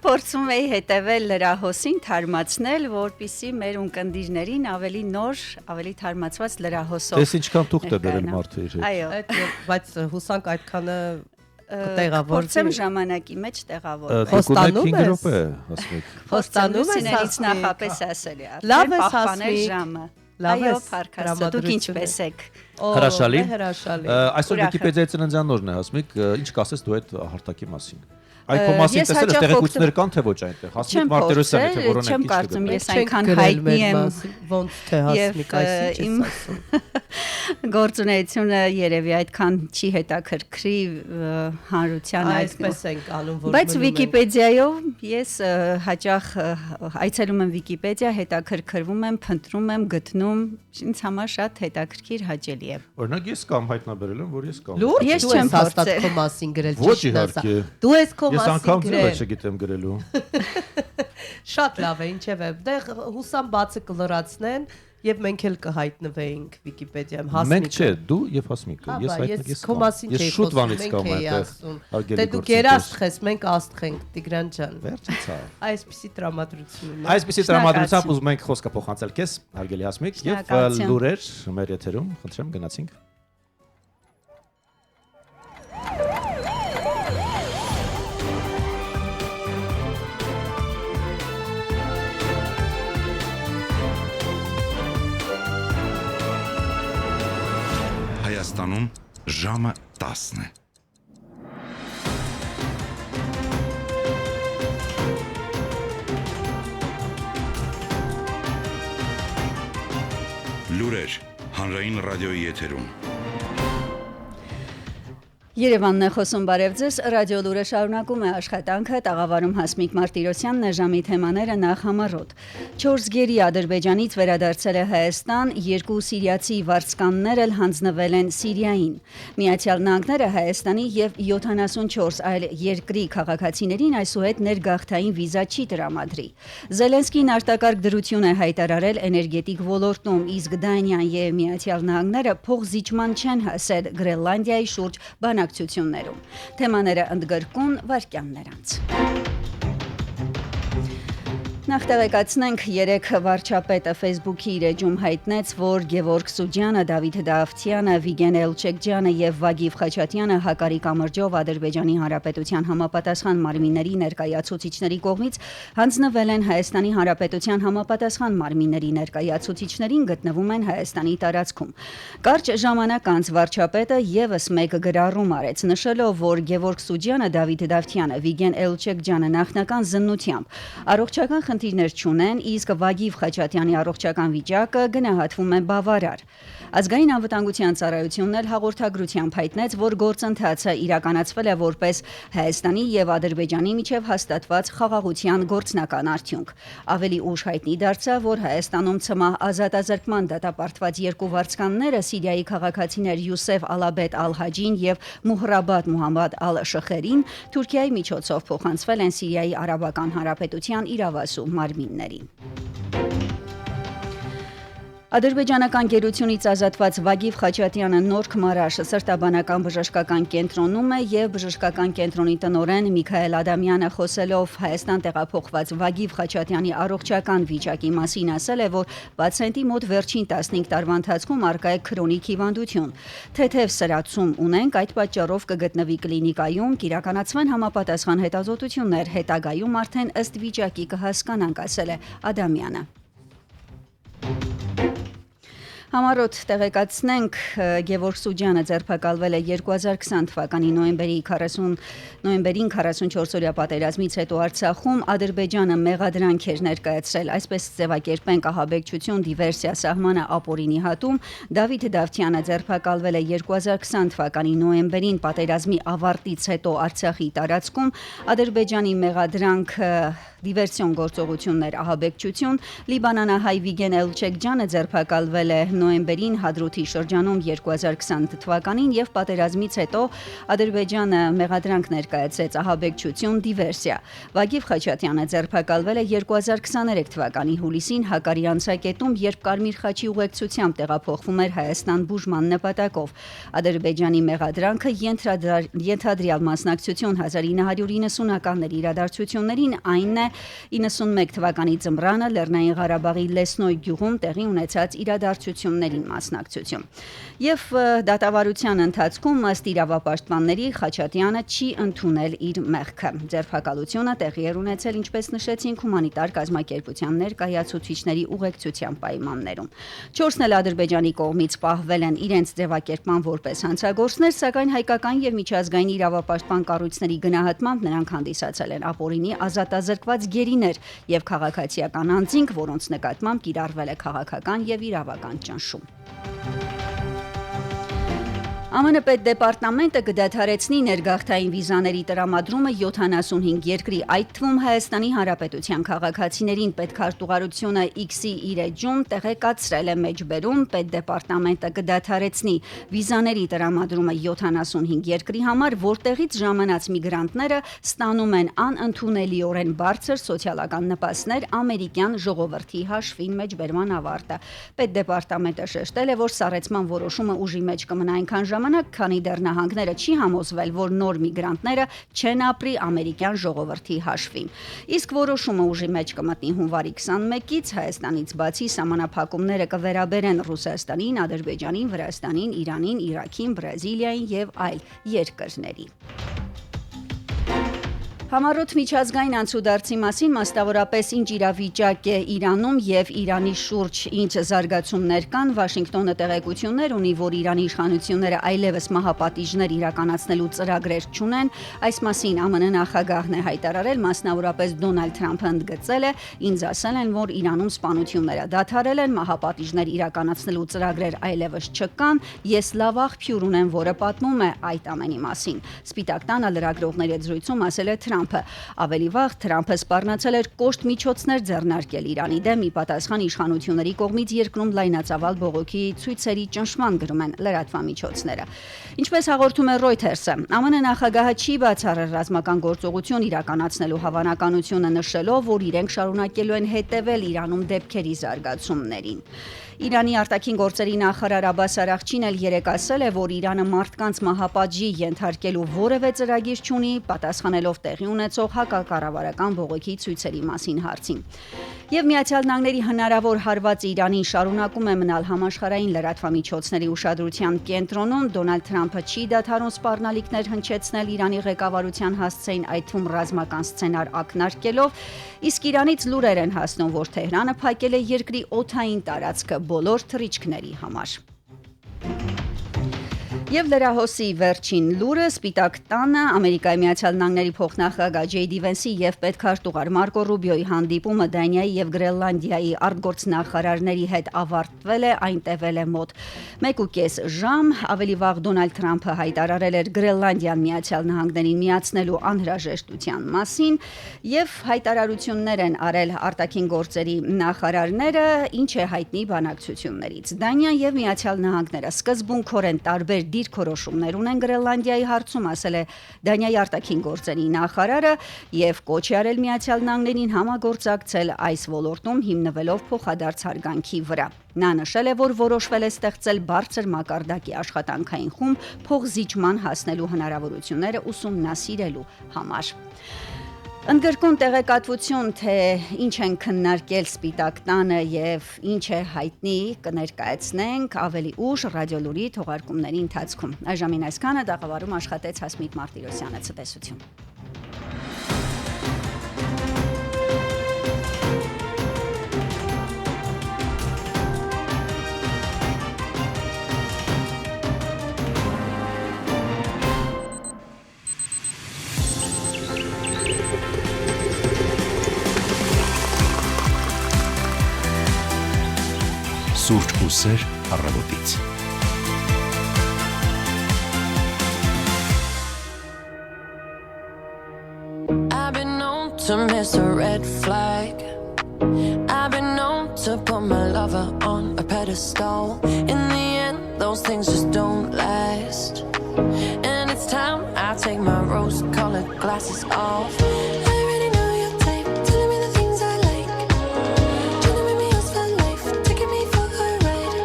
փորձում էի հետևել լրահոսին, թարմացնել, որպիսի մեր ունկնդիրներին ավելի նոր, ավելի թարմացված լրահոսով։ Դες ինչքան թուղթ է բերել մարդը իր հետ։ Այո, Բայց հուսանք այդքանը տեղավորվի։ Փորձեմ ժամանակի մեջ տեղավորվել։ Խոստանում ես։ 5 րոպե, ասում եք։ Խոստանում ես Սիներից Հասմիկ։ նախապես ասել է։ Լավ ես, պահպանել Հասմիկ։ ժամը։ Լավ Այո, ես, փառքաստը, դուք ինչպես եք։ Հրաշալի։ Հրաշալի։ Այսօր Ուրախ եմ։ Վիկիպեդիայի ծննդյանորն է, Հասմիկ, ինչ կասես դու այդ հարթակի մասին։ Այդ քո մասին Ես տեսել ես հաճախ տեղեկություններ կան թե ոչ այնտեղ։ Հասմիկ Չեմ Մարտիրոսյանը թե փորձել, որոնք չեմ ինչ կարծում, կգտնեն։ ես այնքան հայտնի եմ Ոնց թե Հասմիկ, այս ինչ իմ ես ասում։ գործունեությունը երևի այդքան չի հետաքրքրի հանրության այդ Այսպես ենք անում, որ Բայց Վիկիպեդիայով ես հաճախ այցելում եմ Վիկիպեդիա, հետաքրքրվում եմ, փնտրում եմ, գտնում, ինձ համար շատ հետաքրքիր հաճելի է։ Օրինակ ես կամ հայտնաբերել եմ, որ ես կամ։ Լուրջ Ես դու չեմ ես հաստատ փորձել։ քո մասին գրել Ոչ ճիշտն ասա։ իհարկե։ Դու ես քո Ես մասին անգամ ձևը գրել։ չգիտեմ գրելու։ Շատ լավ է, ինչևէ։ Դե հուսամ բացը կլրացնեն եւ մենք էլ կհայտնվեինք Վիկիպեդիայում Մենք Հասմիկը։ չէ, դու եւ Հասմիկը։ Հա, Ես բա, հայտնի ես քո մասին չէի շուտ խոսում, վանից մենք կամ էի այնտեղ։ ասում։ հարգելի Դե դու գործընկեր։ գերաստղ ես, մենք աստղ ենք, Տիգրան ջան։ Վերջից է։ Այսպիսի տրամադրություն ունենք։ Այսպեսի տրամադրությամբ ուզում ենք խոսքը փոխանցել քեզ, հարգելի Հասմիկ, եւ Շնորհակալություն։ լուրեր մեր եթերում, խնդրեմ գնացինք։ Հայաստանում ժամը 10 է։ Լուրեր հանրային ռադիոյի եթերում։ Երևանն է խոսում, բարև ձեզ, ռադիո լուրը շարունակում է աշխատանքը, տաղավարում Հասմիկ Մարտիրոսյանն է, ժամի թեմաները նախ համառոտ։ 4 գերի Ադրբեջանից վերադարձել է Հայաստան, 2 սիրիացի վարձկաններ էլ հանձնվել են Սիրիային։ Միացյալ Նահանգները Հայաստանի եւ 74 այլ երկրի քաղաքացիներին այսուհետ ներգաղթային վիզա չի տրամադրի։ Զելենսկին արտակարգ դրություն է հայտարարել էներգետիկ ոլորտում, իսկ Դանիան եւ Միացյալ Նահանգները փոխզիջման չեն հասել Գրենլանդիայի շուրջ բանակցություններում։ Թեմաները ընդգրկուն վարքյաններ անց։ Նախ տեղեկացնենք, 3 վարչապետը Facebook-ի իր էջում հայտնեց, որ Գևորգ Սուջյանը, Դավիթ Դավթյանը, Վիգեն Էլչեքջյանը եւ Վագիվ Խաչատյանը հակարի կամրջով Ադրբեջանի Հանրապետության համապատասխան մարմինների ներկայացուցիչների կողմից հանձնվել են Հայաստանի Հանրապետության համապատասխան մարմինների ներկայացուցիչներին գտնվում են Հայաստանի տարածքում։ Կարճ ժամանակ անց վարչապետը եւս մեկ գրառում արեց, նշելով, որ Գևորգ Սուջյանը, Դավիթ Դավթյանը, Վիգեն Էլչեքջյանը նախնական զննությամբ առողջական խնդիրներ չունեն, իսկ Վագիվ Խաչատյանի առողջական վիճակը գնահատվում է բավարար։ Ազգային անվտանգության ծառայությունն էլ հաղորդագրությամբ հայտնեց, որ գործընթացը իրականացվել է որպես Հայաստանի եւ Ադրբեջանի միջև հաստատված խաղաղության գործնական արդյունք։ Ավելի ուշ հայտնի դարձավ, որ Հայաստանում ցմահ ազատազրկման դատապարտված 2 վարձկանները Սիրիայի քաղաքացիներ Յուսեֆ Ալաբեդ Ալ-Հաջին եւ Մուհրաբադ Մուհամմադ Ալ-Շխերին Թուրքիայի միջոցով փոխանցվել են Սիրիայի Արաբական Հանրապետության իրավասու մարմիններին։ Ադրբեջանական գերությունից ազատված Վագիվ Խաչատյանը Նոր Քմարաշ սրտաբանական բժշկական կենտրոնում է եւ բժշկական կենտրոնի տնօրեն Միքայել Ադամյանը խոսելով Հայաստան տեղափոխված Վագիվ Խաչատյանի առողջական վիճակի մասին ասել է, որ պացիենտի մոտ վերջին 15 տարվա ընթացքում արկա է քրոնիկ հիվանդություն։ Թեթև սրացում ունենք, այդ պատճառով կգտնվի կլինիկայում, կիրականացվեն համապատասխան հետազոտություններ, հետագայում արդեն ըստ վիճակի կհասկանանք, ասել է Ադամյանը։ Համառոտ տեղեկացնենք, Գևորգ Սուջյանը ձերբակալվել է 2020 թվականի նոյեմբերին 44-օրյա պատերազմից հետո Արցախում Ադրբեջանը մեղադրանք էր ներկայացրել, այսպես ձևակերպենք ահաբեկչություն, դիվերսիա, սահմանը ապօրինի հատում։ Դավիթ Դավթյանը ձերբակալվել է 2020 թվականի նոյեմբերին պատերազմի ավարտից հետո Արցախի տարածքում Ադրբեջանի մեղադրանքը դիվերսիոն գործողություններ, ահաբեկչություն, լիբանանահայ Վիգեն Էլչեքջյանը ձերբակալվել է նոյեմբերին Հադրութի շրջանում 2020 թվականին եւ պատերազմից հետո Ադրբեջանը մեղադրանք ներկայացրեց ահաբեկչություն, դիվերսիա։ Վագիվ Խաչատյանը ձերբակալվել է 2023 թվականի հուլիսին Հակարի անցակետում, երբ Կարմիր խաչի ուղեկցությամբ տեղափոխվում էր Հայաստան բուժման նպատակով։ Ադրբեջանի մեղադրանքը ենթադրյալ մասնակցություն 1990-ականների իրադարձություններին, այն է 91 թվականի ձմռանը Լեռնային Ղարաբաղի Լեսնոյ գյուղում տեղի ունեցած իրադարձություններին մասնակցություն։ Եվ դատավարության ընթացքում ըստ իրավապաշտպանների Խաչատյանը չի ընդունել իր մեղքը։ Ձերբակալությունը տեղի էր ունեցել, ինչպես նշեցինք, հումանիտար կազմակերպության ներկայացուցիչների ուղեկցության պայմաններում։ 4-ն էլ Ադրբեջանի կողմից պահվել են իրենց ձևակերպման որպես հանցագործներ, սակայն հայկական եւ միջազգային իրավապաշտպան կառույցների գնահատմամբ նրանք հանդիսացել են ապօրինի ազատազրկված գերիներ եւ քաղաքացիական անձինք, որոնց նկատմամբ կիրառվել է քաղաքական եւ իրավական ճնշում։ ԱՄՆ պետդեպարտամենտը կդադարեցնի ներգաղթային վիզաների տրամադրումը 75 երկրի, այդ թվում Հայաստանի Հանրապետության քաղաքացիներին պետքարտուղարությունը X-ի իր էջում տեղեկացրել է մեջբերում, պետդեպարտամենտը կդադարեցնի վիզաների տրամադրումը 75 երկրի համար, որտեղից ժամանած միգրանտները ստանում են անընդունելիորեն բարձր սոցիալական նպաստներ ամերիկյան ժողովրդի հաշվին մեջբերման ավարտը։ Պետդեպարտամենտը շեշտել է, որ սառեցման որոշումը ուժի մեջ կմնա այնքան ժամանակ, քանի դեռ նահանգները չի համոզվել, որ նոր միգրանտները չեն ապրի ամերիկյան ժողովրդի հաշվին։ Իսկ որոշումը ուժի մեջ կմտնի հունվարի 21-ից, Հայաստանից բացի սահմանափակումները կվերաբերեն Ռուսաստանին, Ադրբեջանին, Վրաստանին, Իրանին, Իրաքին, Բրազիլիային եւ այլ երկրների։ Համառոտ միջազգային անցուդարձի մասին, մասնավորապես ինչ իրավիճակ է Իրանում եւ Իրանի շուրջ ինչ զարգացումներ կան, Վաշինգտոնը տեղեկություններ ունի, որ Իրանի իշխանությունները այլևս մահապատիժներ իրականացնելու ծրագրեր չունեն։ Այս մասին ԱՄՆ նախագահն է հայտարարել, մասնավորապես Դոնալդ Թրամփը ընդգծել է, ինձ ասել են, որ Իրանում սպանությունները դադարել են, մահապատիժներ իրականացնելու ծրագրեր այլևս չկան, ես լավ աղբյուր ունեմ, որը պատմում է այդ ամենի մասին։ Սպիտակ տանը լրագրողների հետ զրույցում ասել է Թրամփը։ Ավելի վաղ Թրամփը սպառնացել էր կոշտ միջոցներ ձեռնարկել Իրանի դեմ, ի պատասխան իշխանությունների կողմից երկրում լայնածավալ բողոքի ցույցերի ճնշման, գրում են լրատվամիջոցները։ Ինչպես հաղորդում է Reuters-ը, ԱՄՆ նախագահը չի բացառել ռազմական գործողություն իրականացնելու հավանականությունը, նշելով, որ իրենք շարունակելու են հետևել Իրանում դեպքերի զարգացումներին։ Իրանի արտաքին գործերի նախարար Աբբաս Արաղչին էլ երեկ ասել է, որ Իրանը մարդկանց մահապատժի ենթարկելու որևէ ծրագիր չունի, պատասխանելով տեղի ունեցող հակակառավարական բողոքի ցույցերի մասին հարցին։ Եվ Միացյալ Նահանգների հնարավոր հարվածը Իրանին շարունակում է մնալ համաշխարհային լրատվամիջոցների ուշադրության կենտրոնում։ Դոնալդ Թրամփը չի դադարում սպառնալիքներ հնչեցնել Իրանի ղեկավարության հասցեին, այդ թվում ռազմական սցենար ակնարկելով, իսկ Իրանից լուրեր են հասնում, որ Թեհրանը փակել է երկրի օդային տարածքը բոլոր թռիչքների համար։ Եվ լրահոսի վերջին լուրը Սպիտակ տանը Ամերիկայի Միացյալ Նահանգների փոխնախագահ Ջեյ Վենսի եւ պետքարտուղար Մարկո Ռուբիոյի հանդիպումը Դանիայի եւ Գրենլանդիայի արտգործնախարարների հետ ավարտվել է, այն տևել է մոտ 1.5 ժամ։ Ավելի վաղ Դոնալդ Թրամփը հայտարարել էր Գրենլանդիան Միացյալ Նահանգներին միացնելու անհրաժեշտության մասին եւ հայտարարություններ են արել արտաքին գործերի նախարարները, ինչ է հայտնի բանակցություններից։ Դանիան եւ Միացյալ Նահանգները սկզբունքորեն տարբեր դիրքորոշումներ ունեն Գրենլանդիայի հարցում, ասել է Դանիայի արտաքին գործերի նախարարը եւ կոչ է արել Միացյալ Նահանգներին համագործակցել այս ոլորտում հիմնվելով փոխադարձ հարգանքի վրա։ Նա նշել է, որ որոշվել է ստեղծել բարձր մակարդակի աշխատանքային խումբ փոխզիջման հասնելու հնարավորությունները ուսումնասիրելու համար։ Ընդգրկուն տեղեկատվություն, թե ինչ են քննարկել Սպիտակ տանը եւ ինչ է հայտնի, կներկայացնենք ավելի ուշ ռադիոլուրի թողարկումների ընթացքում։ Այժմին այսքանը, դաղավարում աշխատեց Հասմիկ Մարտիրոսյանը, ցտեսություն։ Սուրճ ու սեր առավոտից։ I've been known to miss a red flag. I've been known to put my lover on a pedestal. In the end, those things just don't last. And it's time I take my rose-colored glasses off. I already know your type, telling me the things I like. Trying to make me yours for life, taking me for a ride.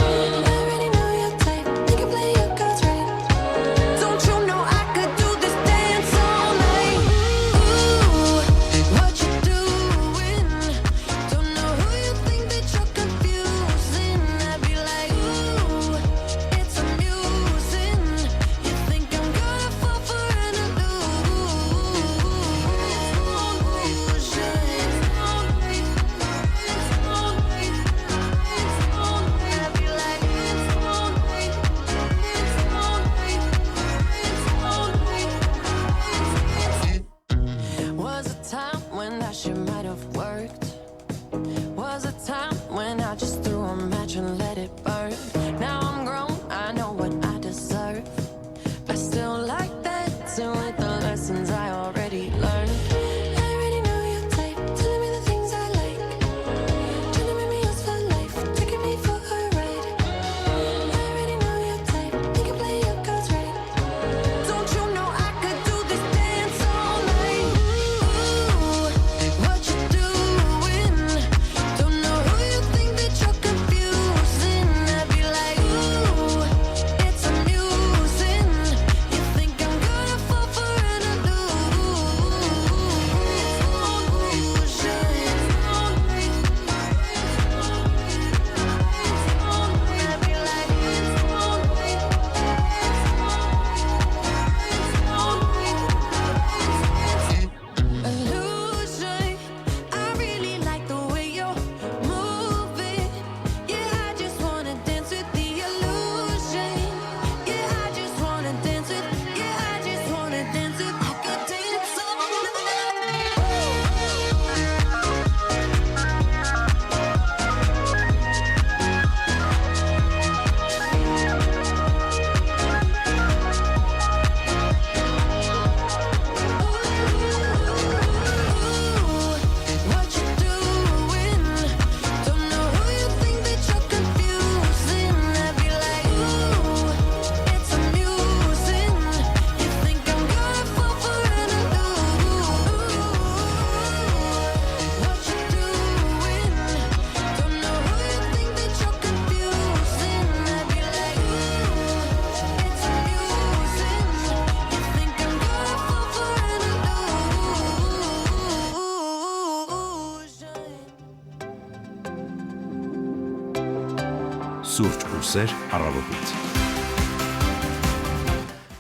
I already know your type, think you play your cards right. Don't you know I could do this dance all night? Ooh, what you doing? Don't know who you think that you're confusing. I'd be like, ooh, it's amusing. You think I'm gonna fall for an illusion? I'd be like, was a time when that shit might have worked. Was a time when I just threw a match and let it burn. Now I'm grown, I know what I deserve. I still like that, too, with the lessons I already learned. I already know your type, telling me the things I like. Trying to make me yours for life, taking me for a ride. I already know your type, think you play your cards right. Don't you know I could do this dance all night? Ooh, what you doing? Don't know who you think that you're confusing. I'd be like, ooh, it's amusing. You think I'm gonna fall for an illusion. I really like the way you're moving. Yeah, I just wanna dance with the illusion. Yeah, I just wanna dance with. Yeah, I just wanna dance with. I could dance all what you doing? Don't know who you think that you're confusing. I'd be like, ooh, it's amusing. You think I'm gonna fall for an illusion? What you doing? Don't know who you think that you're confusing. I'd be like, ooh, it's amusing. You think I'm gonna fall for an illusion? Սուրճ ու սեր առավոտից։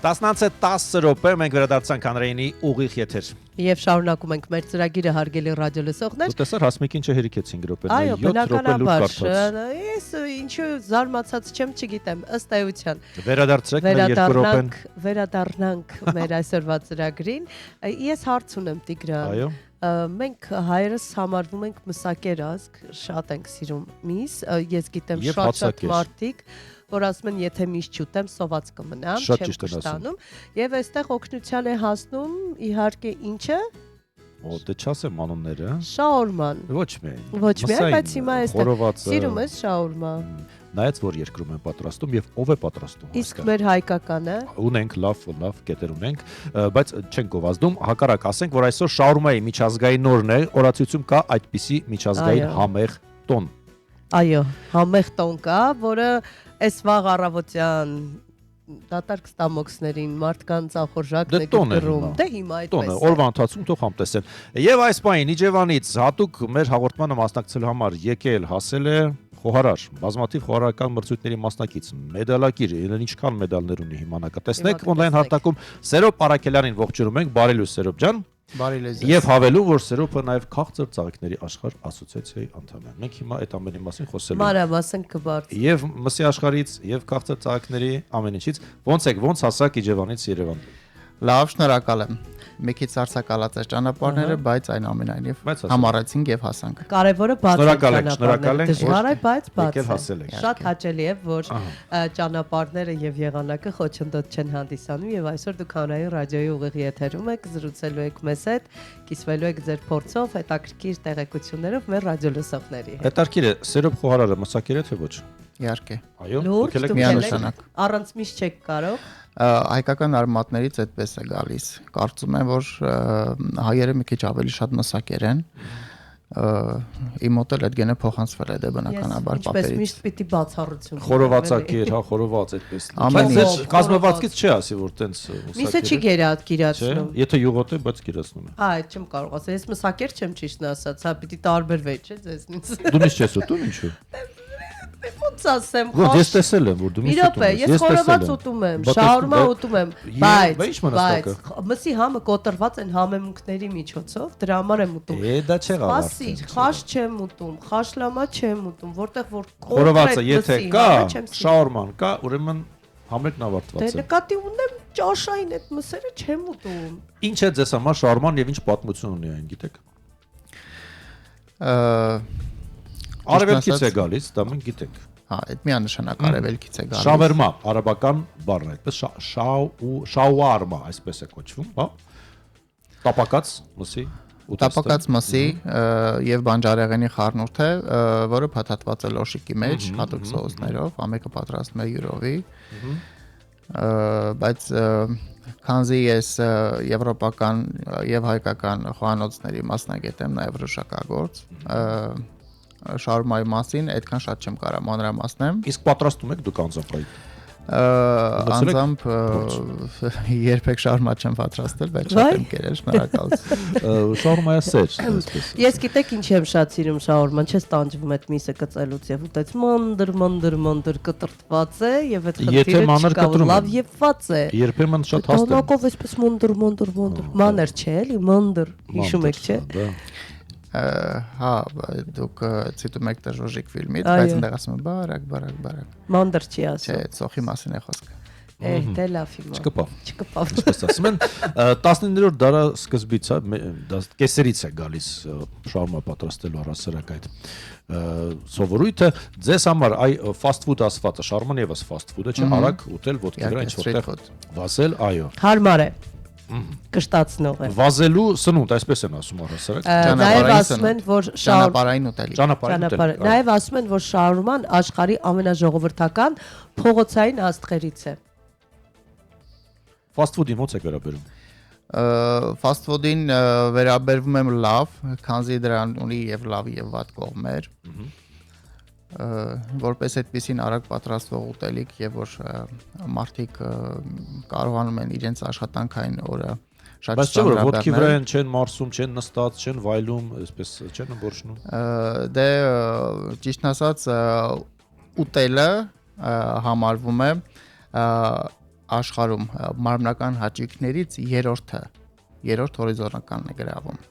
10:10 րոպե մենք վերադարձանք հանրայինի ուղիղ եթեր։ Եվ շարունակում ենք մեր ծրագիրը հարգելի ռադիո լսողներ։ Դու տեսար հասմիկին չհերիքեց 5 րոպե, Այո, 7 րոպե լուր բնականաբար։ կարդաց։ Ես ինչու զարմացած չեմ, չգիտեմ, ըստ էության։ Վերադարձրեք մեր 2 րոպեն։ Վերադառնանք մեր այսօրվա ծրագրին։ Ես հարց ունեմ Տիգրան։ Այո։ Մենք հայերս համարվում ենք մսակեր ազգ, շատ ենք սիրում միս, ես գիտեմ Եվ շատ հացակեր։ մարդիկ, որ ասում են եթե միս չուտեմ, սոված կմնամ, Շատ չեմ ճիշտ են ասում։ կշտանում, եւ այստեղ օգնության է հասնում իհարկե ինչը Օ, դե չասեմ անունները։ շաուրման։ Ոչ միայն։ Ոչ միայն, Մսային, բայց հիմա այստեղ խորովածը, սիրում ես շաուրմա։ Նայած որ երկրում են պատրաստում եւ ով է պատրաստում։ Իսկ մեր հայկականը Ունենք լավ կետեր ունենք, բայց չենք գովազդում, հակառակ ասենք, որ այսօր շաուրմայի միջազգային օրն է, օրացույցում կա այդպիսի միջազգային Այո։ համեղ տոն։ Այո, համեղ տոն կա, որը այս վաղ առավոտյան դատարկ ստամոքսներին մարդկանց ախորժակն է գրում։ Դե հիմա Տոնը այդպես է։ օրվա ընթացքում թող համտեսեն։ Եվ այս պահին Իջևանից հատուկ մեր հաղորդմանը մասնակցելու համար եկել հասել է խոհարար, բազմաթիվ խոհարարական մրցույթների մասնակից, մեդալակիր, իրեն ինչքան մեդալներ ունի հիմա կտեսնեք օնլայն հարթակում Սերոբ Արաքելյանին ողջունում ենք, բարի լույս Սերոբ ջան։ Բարի լույս։ Եվ հավելում, որ Սերոբը նաև քաղցր ծաղիկների աշխարհ ասոցիացիայի անդամ է։ Մենք հիմա այդ ամենի մասին խոսելու ենք։ Մանրամասն կբարձ։ Եվ մսի աշխարհից, եւ քաղցր ծաղիկների ամեն ինչից ո՞նց հասակ Իջևանից Երևան։ Լավ, շնորհակալ եմ։ Մի քիչ սարսակալած է ճանապարհները, բայց այնուամենայնիվ համառեցինք եւ հասանք։ Կարևորը բաց Շնորհակալ ենք, դժվար է, բայց բաց եկել է։ հասել եք։ Շատ հաճելի է, որ ճանապարհները եւ եղանակը խոչընդոտ չեն հանդիսանում եւ այսօր դուք հանրային ռադիոյի ուղիղ եթերում եք, զրուցելու եք մեզ հետ, կիսվելու եք ձեր փորձով, հետաքրքիր տեղեկություններով մեր ռադիոլսողների հետ։ Հետարքիր է, Սերոբ խոհարարը մսակեր է թե ոչ։ Իհարկե։ Այո, Լուրջ, եկել եք դուք միանշանակ։ Առանց միշտ չեք կարող։ Հայկական արմատներից այդպես է գալիս։ Կարծում եմ, որ հայերը մի քիչ ավելի շատ մսակեր են։ Իմ մոտ էլ այդ գենը փոխանցվել է դե բնականաբար Ինչպես պապերից։ միշտ պիտի բացառություն։ Խորովածակեր, հա, խորոված այդպես։ Ամեն Բայց ինչ։ կազմվածքից չի ասի, որ տենց Միսը չի գերացնում։ Եթե յուղոտ է, բայց գիրացնում է։ Այդ չեմ կարող ասել, ես մսակեր չեմ ճիշտն ասած, հա պիտի տարբերվեի, չէ՞ ձեզնից։ Դու միշտ չես ուտում, ինչու։ Ոնց ասեմ, Ոչ, ես տեսել եմ, որ դու միշտ ուտում ես։ Ես խորոված ուտում եմ, շաուրմա ուտում եմ, բայց մսի համը կոտրված են համեմունքների միջոցով, դրա համար եմ ուտում։ Դա չեղավ։ Սպասիր, խաշ չեմ ուտում, խաշլամա չեմ ուտում, որտեղ որ խորովածը եթե կա, շաուրման կա, ուրեմն համերգն ավարտված Դե է։ նկատի ունեմ ճաշային այդ մսերը չեմ ուտում։ Ինչ է ձեզ համար շաուրման եւ ինչ պատմություն ունի այն, գիտեք։ Արևելքից է գալիս, դա մենք գիտենք։ Հա, այդ միանշանակ արևելքից է գալիս։ Շավերմա, արաբական բառն է, այդպես շաուարմա, այսպես է կոչվում, հա։ Տապակած մսի, տապակած մսի եւ բանջարեղենի խառնուրդ է, որը փաթաթված է լոշիկի մեջ, հատուկ սոուսներով, ամեկը պատրաստում է յուրովի։ Բայց քանզի ես եվրոպական եւ հայկական խոհանոցների մասնագետ եմ, նաեւ ռուշակագործ, շաուրմայի մասին այդքան շատ չեմ կարող մանրամասնեմ։ Իսկ պատրաստում եք դուք անձամբ այդ։ Անձամբ երբեք շաուրմա չեմ պատրաստել, բայց շատ եմ կերել, շնորհակալություն։ Շաուրմայա սեր, այսպես։ Ես գիտեք ինչ եմ շատ սիրում շաուրման, չես տանջվում այդ միսը կծելուց եւ ուտեց մնդր կտրտված է եւ այդ խնդիրը լավ եփված է։ Երբեմն շատ հաստ է։ Տոնակով այսպես մնդր մանր չէ, էլի մնդր, հիշում եք, չէ։ Հա, դուք ցիտում եք դժոժիկ ֆիլմից, բայց այնտեղ ասում են բարակ։ Մանդր չի ասում։ Չէ, ծոխի մասին է խոսքը։ Դե լավ հիմա։ Չկպավ։ Ինչպես ասում են, 19-րդ դարի սկզբից, հա, կեսերից է գալիս շաուրմա պատրաստելու առասարակ այդ սովորույթը։ Ձեզ համար այ ֆաստ ֆուդ ասվածը, շաուրման եւս ֆաստ ֆուդ է, չէ՞, արագ ուտել ոտքի վրա ինչ որտեղ վազել, այո։ Հարմար է։ Կշտացնող է։ Վազելու սնունդ, այսպես են ասում առասարակ։ Նաև ասում են, որ ճանապարհային ուտելիք։ Նաև ասում են, որ շաուրման աշխարհի ամենաժողովրդական փողոցային աստղերից է։ Ֆաստ ֆուդին ո՞նց եք վերաբերում։ Ֆաստ ֆուդին վերաբերվում եմ լավ, քանզի դրան ունի եւ լավ եւ վատ կողմեր։ Որպես այդպեսին արագ պատրաստվող ուտելիք եւ որ մարդիկ կարողանում են իրենց աշխատանքային օրը շատ բայց չէ՞ որ ոտքի վրա չեն մարսում, չեն նստած, չեն վայլում, այսպես չեն ըմբորշնում։ Դե ճիշտն ասած ուտելը համարվում է աշխարհում մարմնական հաճույքներից երրորդ հորիզոնականն է գրավում։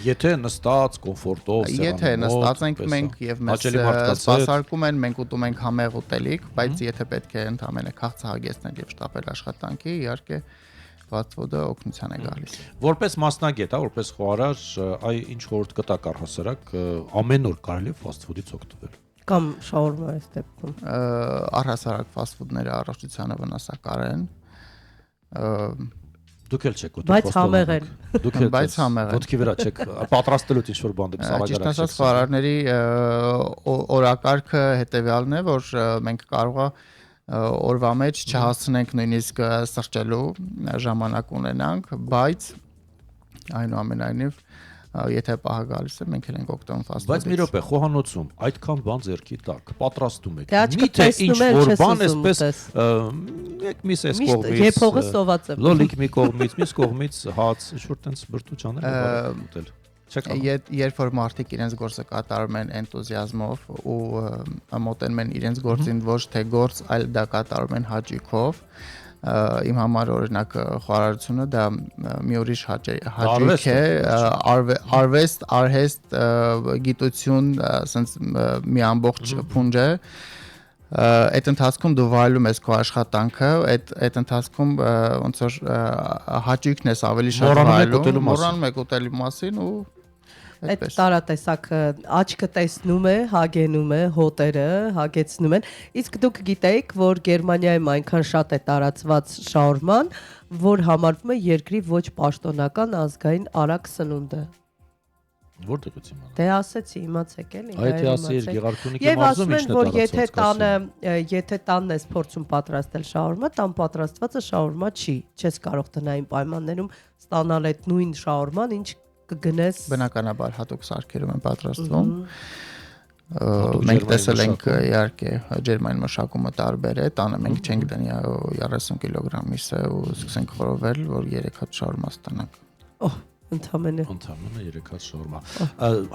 Եթե նստած կոմֆորտով Եթե նստած ենք մենք եւ մեզ սպասարկում են, մենք ուտում ենք համեղ ուտելիք, բայց եթե պետք է ընդհանրապես քաղցը հագեցնել եւ շտապել աշխատանքի, իհարկե fast food-ը օգնության է գալիս։ Որպես մասնագետ, հա, որպես խոհարար, այ ինչ խորհուրդ կտակ առհասարակ ամեն օր կարելի է fast food-ից օգտվել։ Կամ շաուրմայի դեպքում։ Առհասարակ fast food-ները առողջությանը վնասակար են։ Դուք էլ չեք ուտում, բայց համեղ են։ Դուք էլ բայց համեղ են։ Ոտքի վրա չեք պատրաստելուց ինչ որ բան դեպս արագ։ Ճիշտ ասած, խոհարարների օրակարգը հետեւյալն է, որ մենք կարող է օրվա մեջ չհասցնենք նույնիսկ սրճելու ժամանակ ունենանք, բայց այնուամենայնիվ եթե պահը գալիս է, մենք էլ ենք օգտվում fast food-ից։ Բայց մի րոպե, խոհանոցում այդքան բան ձեռքի տակ պատրաստում եք։ Միթե ինչ որ բան էսպես եք միս էս կողմից։ Եփողը սոված է։ Լոլիկ մի կողմից, մյուս կողմից հաց, ինչ որ տենց բրդու ճանել ուտել։ Երբ որ մարդիկ իրենց գործը կատարում են էնտուզիազմով ու մոտենում են իրենց գործին ոչ թե գործ, այլ դա կատարում են հաճույքով, իմ համար օրինակ խոհարարությունը դա մի ուրիշ հաճույք է, արհեստ, գիտություն, ասենց մի ամբողջ փունջ է, այդ ընթացքում դու վայելում ես քո աշխատանքը, այդ ընթացքում ոնց որ հաճույքն ես ավելի շատ վայելում, մոռանում եք ուտելու մասին ու այդ տարատեսակ աչքը տեսնում է, հագենում է, հոտերը հագեցնում են։ Իսկ դուք գիտեիք, որ Գերմանիայում այնքան շատ է տարածված շաուրման, որ համարվում է երկրի ոչ պաշտոնական ազգային արագ սնունդը։ Որտեղ ես իմանալ։ Դե ասեցի, իմացեք էլի։ Այդ ասի էր Գեղարքունիքի Եվ մարզում ասում են, ինչն է որ տարածված։ եթե տանն ես փորձում պատրաստել շաուրմա, տան պատրաստվածը շաուրմա չի։ Չես կարող տնային պայմաններում ստանալ այդ նույն շաուրման, ինչ կգնես։ Բնականաբար հատուկ սարքերում են պատրաստվում։ Մենք տեսել ենք իհարկե ջերմային մշակումը տարբեր է, տանը մենք չենք դնի 30 կիլոգրամ միսը ու սկսենք խորովել, որ 3 հատ շաուրմա ստանանք։ Ընդամենը 3 հատ շաուրմա։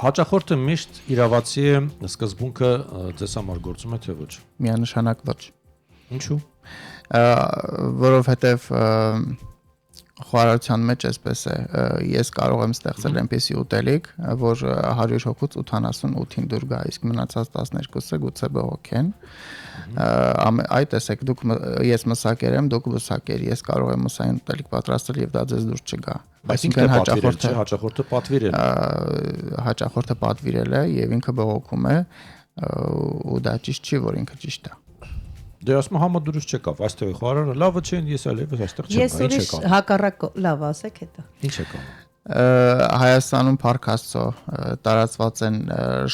Հաճախորդը միշտ իրավացի է, սկզբունքը ձեզ համար գործում է թե ոչ։ Միանշանակ ոչ։ Ինչու՞։ Որովհետև խոհարարության մեջ էսպես է, ես կարող եմ ստեղծել այնպիսի ուտելիք, որ 100 հոգուց 88-ին դուր գա, իսկ մնացած 12-ը գուցե բողոքեն։ Այդ տեսեք, ես մսակեր եմ, դուք մսակեր, ես կարող եմ մսային ուտելիք պատրաստել եւ դա ձեզ դուր չգա։ Այսինքն հաճախորդը պատվիրել է։ Հաճախորդը պատվիրել է եւ ինքը բողոքում է ու դա ճիշտ չի, որ ինքը ճիշտ է։ Դե ասում համադրուց չեկավ, այստեղ խոհարարը լավը չեն, ես այլևս այստեղ չեմ, ինչ եկավ։ Ես հակառակ լավ ասեք հետո։ Ինչ եկավ։ Հայաստանում Փառք Աստծո տարածված են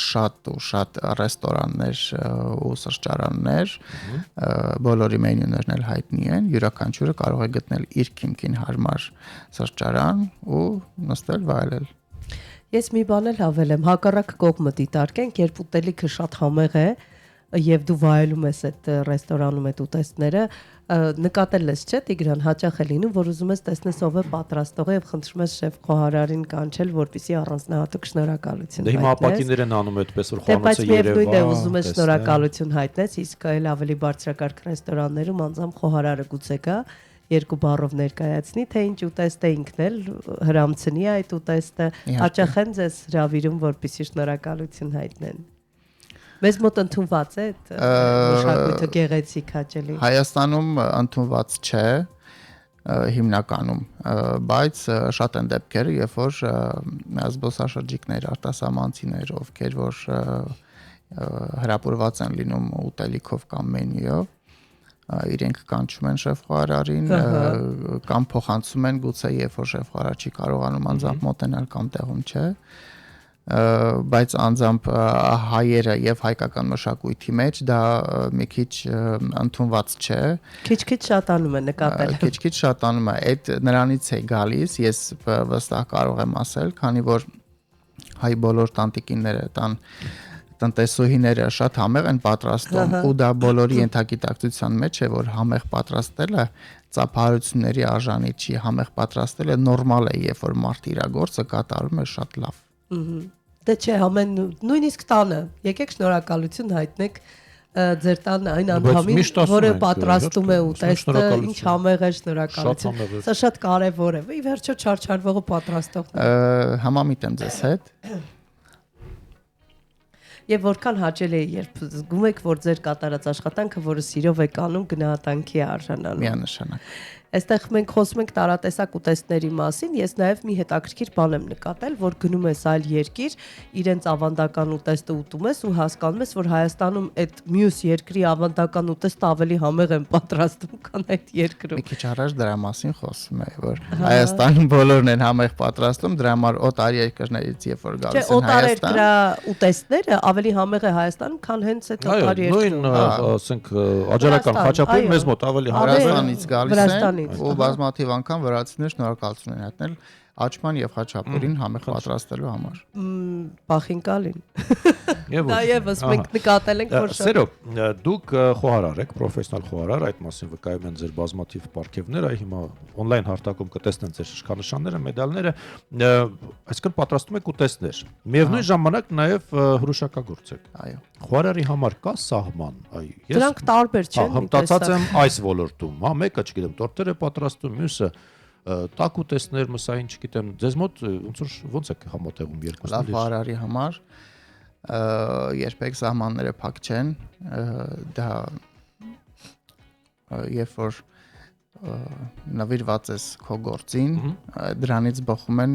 շատ ու շատ ռեստորաններ ու սրճարաններ, բոլորի մենյուներն էլ հայտնի են, յուրաքանչյուրը կարող է գտնել իր քիմքին հարմար սրճարան ու նստել վայելել։ Ես մի բան էլ հավելեմ, հակառակ կողմը դիտարկենք, երբ ուտելիքը շատ համեղ է եւ դու վայելում ես այդ ռեստորանում այդ ուտեստները, նկատել ես, չէ՞ Տիգրան, հաճախ է լինում, որ ուզում ես տեսնես ով է պատրաստողը եւ խնդրում ես շեֆ խոհարարին կանչել, որպեսզի առանձնահատուկ շնորհակալություն հայտնես։ Դե հիմա ապակիներն են անում այդպես, որ խոհանոցը Երևա։ Բայց միևնույն է, ուզում ես տեսնես։ շնորհակալություն հայտնես, իսկ այլ ավելի բարձրակարգ ռեստորաններում անձամբ խոհարարը գուցե գա երկու բառով ներկայացնի, թե ինչ ուտեստ է ինքն էլ հրամցնի այդ ուտեստը, հաճախ են ձեզ հրավիրում, որպեսզի շնորհակալություն հայտնեն։ Մեզ մոտ ընդունված է այդ մշակույթը գեղեցիկ հաճելի։ Հայաստանում ընդունված չէ հիմնականում, բայց շատ են դեպքեր, երբ որ զբոսաշրջիկներ, արտասահմանցիներ, ովքեր որ հրապուրված են լինում ուտելիքով կամ մենյուով, իրենք կանչում են շեֆ խոհարարին կամ փոխանցում են գուցե, երբ որ շեֆ խոհարար չի կարողանում անձամբ մոտենալ կամ տեղում չէ, բայց անձամբ հայերը եւ հայկական մշակույթի մեջ դա մի քիչ ընդունված չէ։ Քիչ-քիչ շատանում է նկատել։ Քիչ-քիչ շատանում է, այդ նրանից է գալիս, ես վստահ կարող եմ ասել, քանի որ հայ բոլոր տանտիկինները, տնտեսուհիները շատ համեղ են պատրաստում ու դա բոլորի ենթագիտակցության մեջ է, որ համեղ պատրաստելը ծափահարությունների արժանի չի, համեղ պատրաստելը նորմալ է, երբ որ մարդ իր գործը կատարում է շատ լավ։ Դե չէ, նույնիսկ տանը, եկեք շնորհակալություն հայտնեք ձեր տան այն անդամին, որը պատրաստում է ուտեստը, ինչ համեղ է, շնորհակալություն։ Սա շատ կարևոր է։ Ի վերջո չարչարվողը պատրաստողն է։ Համամիտ եմ ձեզ հետ։ Եվ որքան հաճելի է, երբ զգում եք, որ ձեր կատարած աշխատանքը, որը սիրով եք անում, գնահատանքի է արժանանում։ Միանշանակ։ Այստեղ մենք խոսում ենք տարատեսակ ուտեստների մասին, ես նաև մի հետաքրքիր բան եմ նկատել, որ գնում ես այլ երկիր, իրենց ավանդական ուտեստը ուտում ես ու հասկանում ես, որ Հայաստանում այդ մյուս երկրի ավանդական ուտեստը ավելի համեղ են պատրաստում, քան այդ երկրում։ Մի քիչ առաջ դրա մասին խոսում էի, որ Հայաստանում բոլորն են համեղ պատրաստում, դրա համար օտար երկրներից երբ որ գալիս են Հայաստան։ Օտար երկրի ուտեստները ավելի համեղ է Հայաստանում, քան հենց այդ օտար երկրում։ Նույն, ասենք, աջարական խաչապուրը մեզ մոտ ավելի Հայաստանից գալիս են ու բազմաթիվ անգամ վրացիներ շնորհակալություն են հայտնել աչման եւ խաչապուրին համեղ պատրաստելու համար։ Բախինկալին։ Դա եւս մենք նկատել ենք, որ շատ։ Սերո, դուք խոհարար եք, պրոֆեսիոնալ խոհարար, այդ մասին վկայում են ձեր բազմաթիվ պարգևները, հիմա on-line հարթակում կտեսնեն ձեր շքանշանները, մեդալները, այսինքն պատրաստում եք ուտեստներ։ Միևնույն ժամանակ նաեւ հրուշակագործ եք։ Այո։ Խոհարարի համար կա սահման, Դրանք տարբեր չեն։ Հմտացած եմ այս ոլորտում, հա, մեկը, չգիտեմ, տորտեր է պատրաստում, մյուսը տաք ուտեստներ, մսային, չգիտեմ, ձեզ մոտ ոնց է համատեղում երկուսը։ Լավ խոհարարի համար երբեք սահմանները փակ չեն, դա երբ որ նվիրված ես քո գործին, դրանից բխում են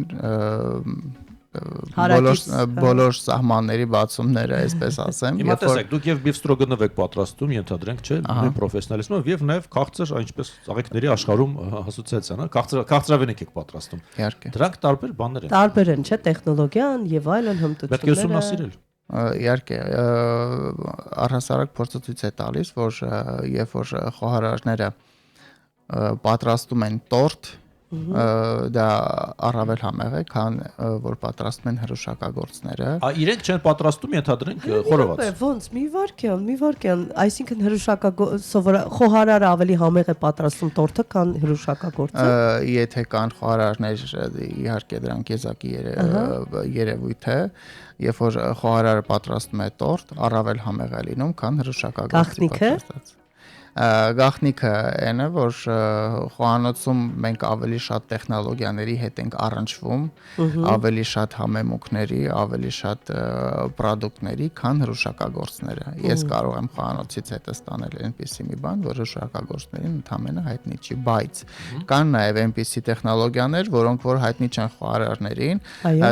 բոլոր սահմանների բացումները, այսպես ասեմ։ Հիմա տեսեք, դուք եւ բիֆստրոգանով եք պատրաստում, ենթադրենք, չէ՞, նույն պրոֆեսիոնալիզմով եւ նաեւ քաղցր, այնպես աղիքների աշխարհում ասոցիացիան, քաղցրավենիք եք պատրաստում։ Իհարկե։ Դրանք տարբեր բաներ են։ Տարբեր են, չէ՞, տեխնոլոգիան եւ այլն հմտությունները։ Պետք է ուսումնասիրել։ Իհարկե, առհասարակ փորձը ցույց է տալիս, որ երբ որ խոհարարները պատրաստում են տորտ, դա առավել համեղ է, քան որ պատրաստում են հրուշակագործները։ Իրենք չեն պատրաստում, ենթադրենք, խորոված։ Ոնց, մի վարքյան, այսինքն խոհարարը ավելի համեղ է պատրաստում տորտը, քան հրուշակագործը։ Եթե կան խոհարարներ, իհարկե դրանք եզակի երևույթ է, երբ որ խոհարարը պատրաստում է տորտ, առավել համեղ է լինում, քան հրուշակագործի պատրաստած։ Գաղտնիքը այն է, որ խոհանոցում մենք ավելի շատ տեխնոլոգիաների հետ ենք առնչվում, ավելի շատ համեմունքների, ավելի շատ պրոդուկտների, քան հրուշակագործները։ Ես կարող եմ խոհանոցից հետը ստանել այնպիսի մի բան, որ հրուշակագործներին ընդհանրապես հայտնի չի, բայց կան նաև այնպիսի տեխնոլոգիաներ, որոնք որ հայտնի չեն խոհարարներին,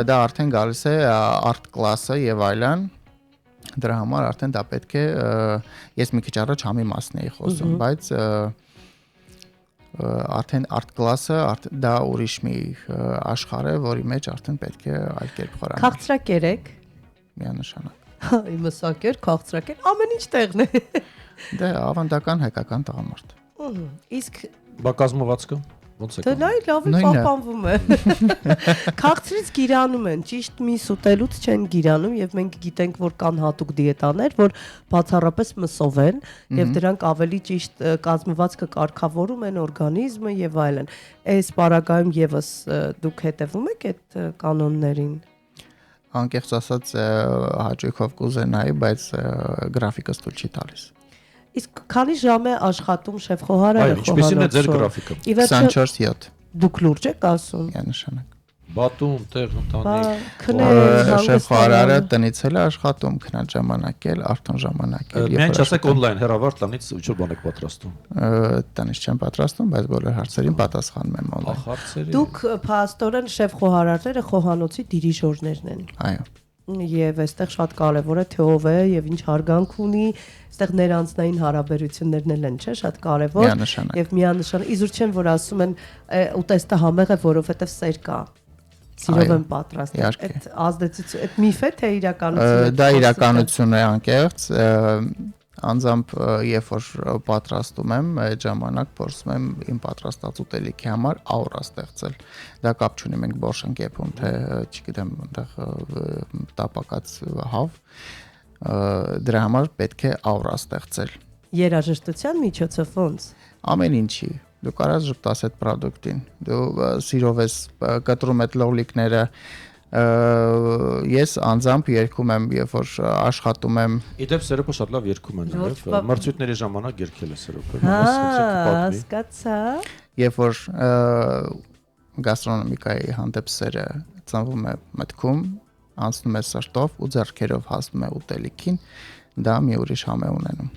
դա արդեն գալիս է արտ կլասը եւ այլն։ Դրա համար արդեն դա պետք է ես մի քիչ առաջ համի մասն էի խոսում, բայց արդեն art class-ը դա ուրիշ մի աշխարհ է, որի մեջ արդեն պետք է այլ կերպ խորանալ։ Քաղցրակեր Միանշանակ։ Իմասակեր, քաղցրակեր, ամեն ինչ տեղն է։ Դե ավանդական հայկական տղամարդ։ Իսկ բակազմվածքը ոնց է։ Դա լավ է պահպանվում է։ Քաղցրից գիրանում են, ճիշտ միս ուտելուց չեն գիրանում եւ մենք գիտենք, որ կան հատուկ դիետաներ, որ բացառապես մսով են եւ դրանք ավելի ճիշտ կազմվածքը կարգավորում են օրգանիզմը եւ այլն։ Այս պարագայում եւս դուք հետևում եք այդ կանոններին։ Անկեղծ ասած հաճույքով կուզենայի, բայց գրաֆիկը ստույլ չի տալիս։ Իսկ քանի ժամ է աշխատում շեֆ խոհարարը խոհանոցը։ Ինչպեսին է ձեր գրաֆիկը։ 24/7։ Դուք լուրջ եք ասում։ Միանշանակ։ Բատում, տեղ ընտանիք։ Շեֆ խոհարարը տնից էլ աշխատում, քնած ժամանակ էլ, արթուն ժամանակ էլ։ Միայն չասեք on-line հեռավար տնից ինչ որ բան եք պատրաստում։ Տնից չեմ պատրաստում, բայց բոլոր հարցերին պատասխանում եմ on-line։ Հարցերի։ Դուք փաստորեն շեֆ խոհարարները խոհանոցի դիրիժորներն են։ Այո։ Եվ այստեղ շատ կարևոր է թե ով է եւ ինչ հարգանք ունի, այստեղ ներանձնային հարաբերություններն են, չէ՞, շատ կարևոր եւ միանշանակ իզուր չեն որ ասում են ուտեստը համեղ է, որովհետեւ սեր կա։ Սիրով են պատրաստել։ Այդ ազդեցություն, այդ միֆ է թե իրականություն է։ Դա իրականություն է անկեղծ։ Անձամբ երբ որ պատրաստում եմ, այդ ժամանակ փորձում եմ իմ պատրաստած ուտելիքի համար աուրա ստեղծել։ Դա կապ չունի մենք բորշ ենք եփում, թե չգիտեմ, այնտեղ տապակած հավ։ Դրա համար պետք է աուրա ստեղծել։ Երաժշտության միջոցով ոնց։ Ամեն ինչի։ Դու կարաս ժպտաս այդ պրոդուկտին։ Դու սիրով ես կտրում այդ լոլիկները։ Ես անձամբ երգում եմ, երբ որ աշխատում եմ։ Իդեպ Սերոպը շատ լավ երգում են, մրցույթների ժամանակ երգել է Սերոպը։ Հասկացա։ Երբ որ գաստրոնոմիկայի հանդեպ սերը ծնվում է մտքում, անցնում է սրտով ու ձեռքերով հասնում է ուտելիքին, դա մի ուրիշ համ է ունենում։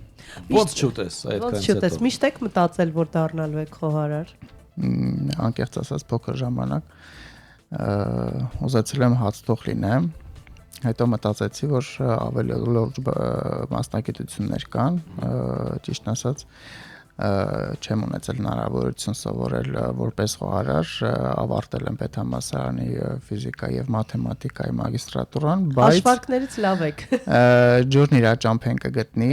Ոնց չուտես այդքանից հետո։ Ոնց չուտես, միշտ եք մտածել, որ դառնալու եք խոհարար։ Անկեղծ ասած փոքր ժամանակ ուզեցել եմ հացթող լինեմ, հետո մտածեցի, որ ավելի լուրջ մասնագիտություններ կան, ճիշտ ասած, չեմ ունեցել հնարավորություն սովորել որպես խոհարար, ավարտել եմ պետհամալսարանի ֆիզիկա եւ մաթեմատիկայի մագիստրատուրան, բայց հաշվարկներից լավ եք։ Ջուրն իր ճամփեն կգտնի,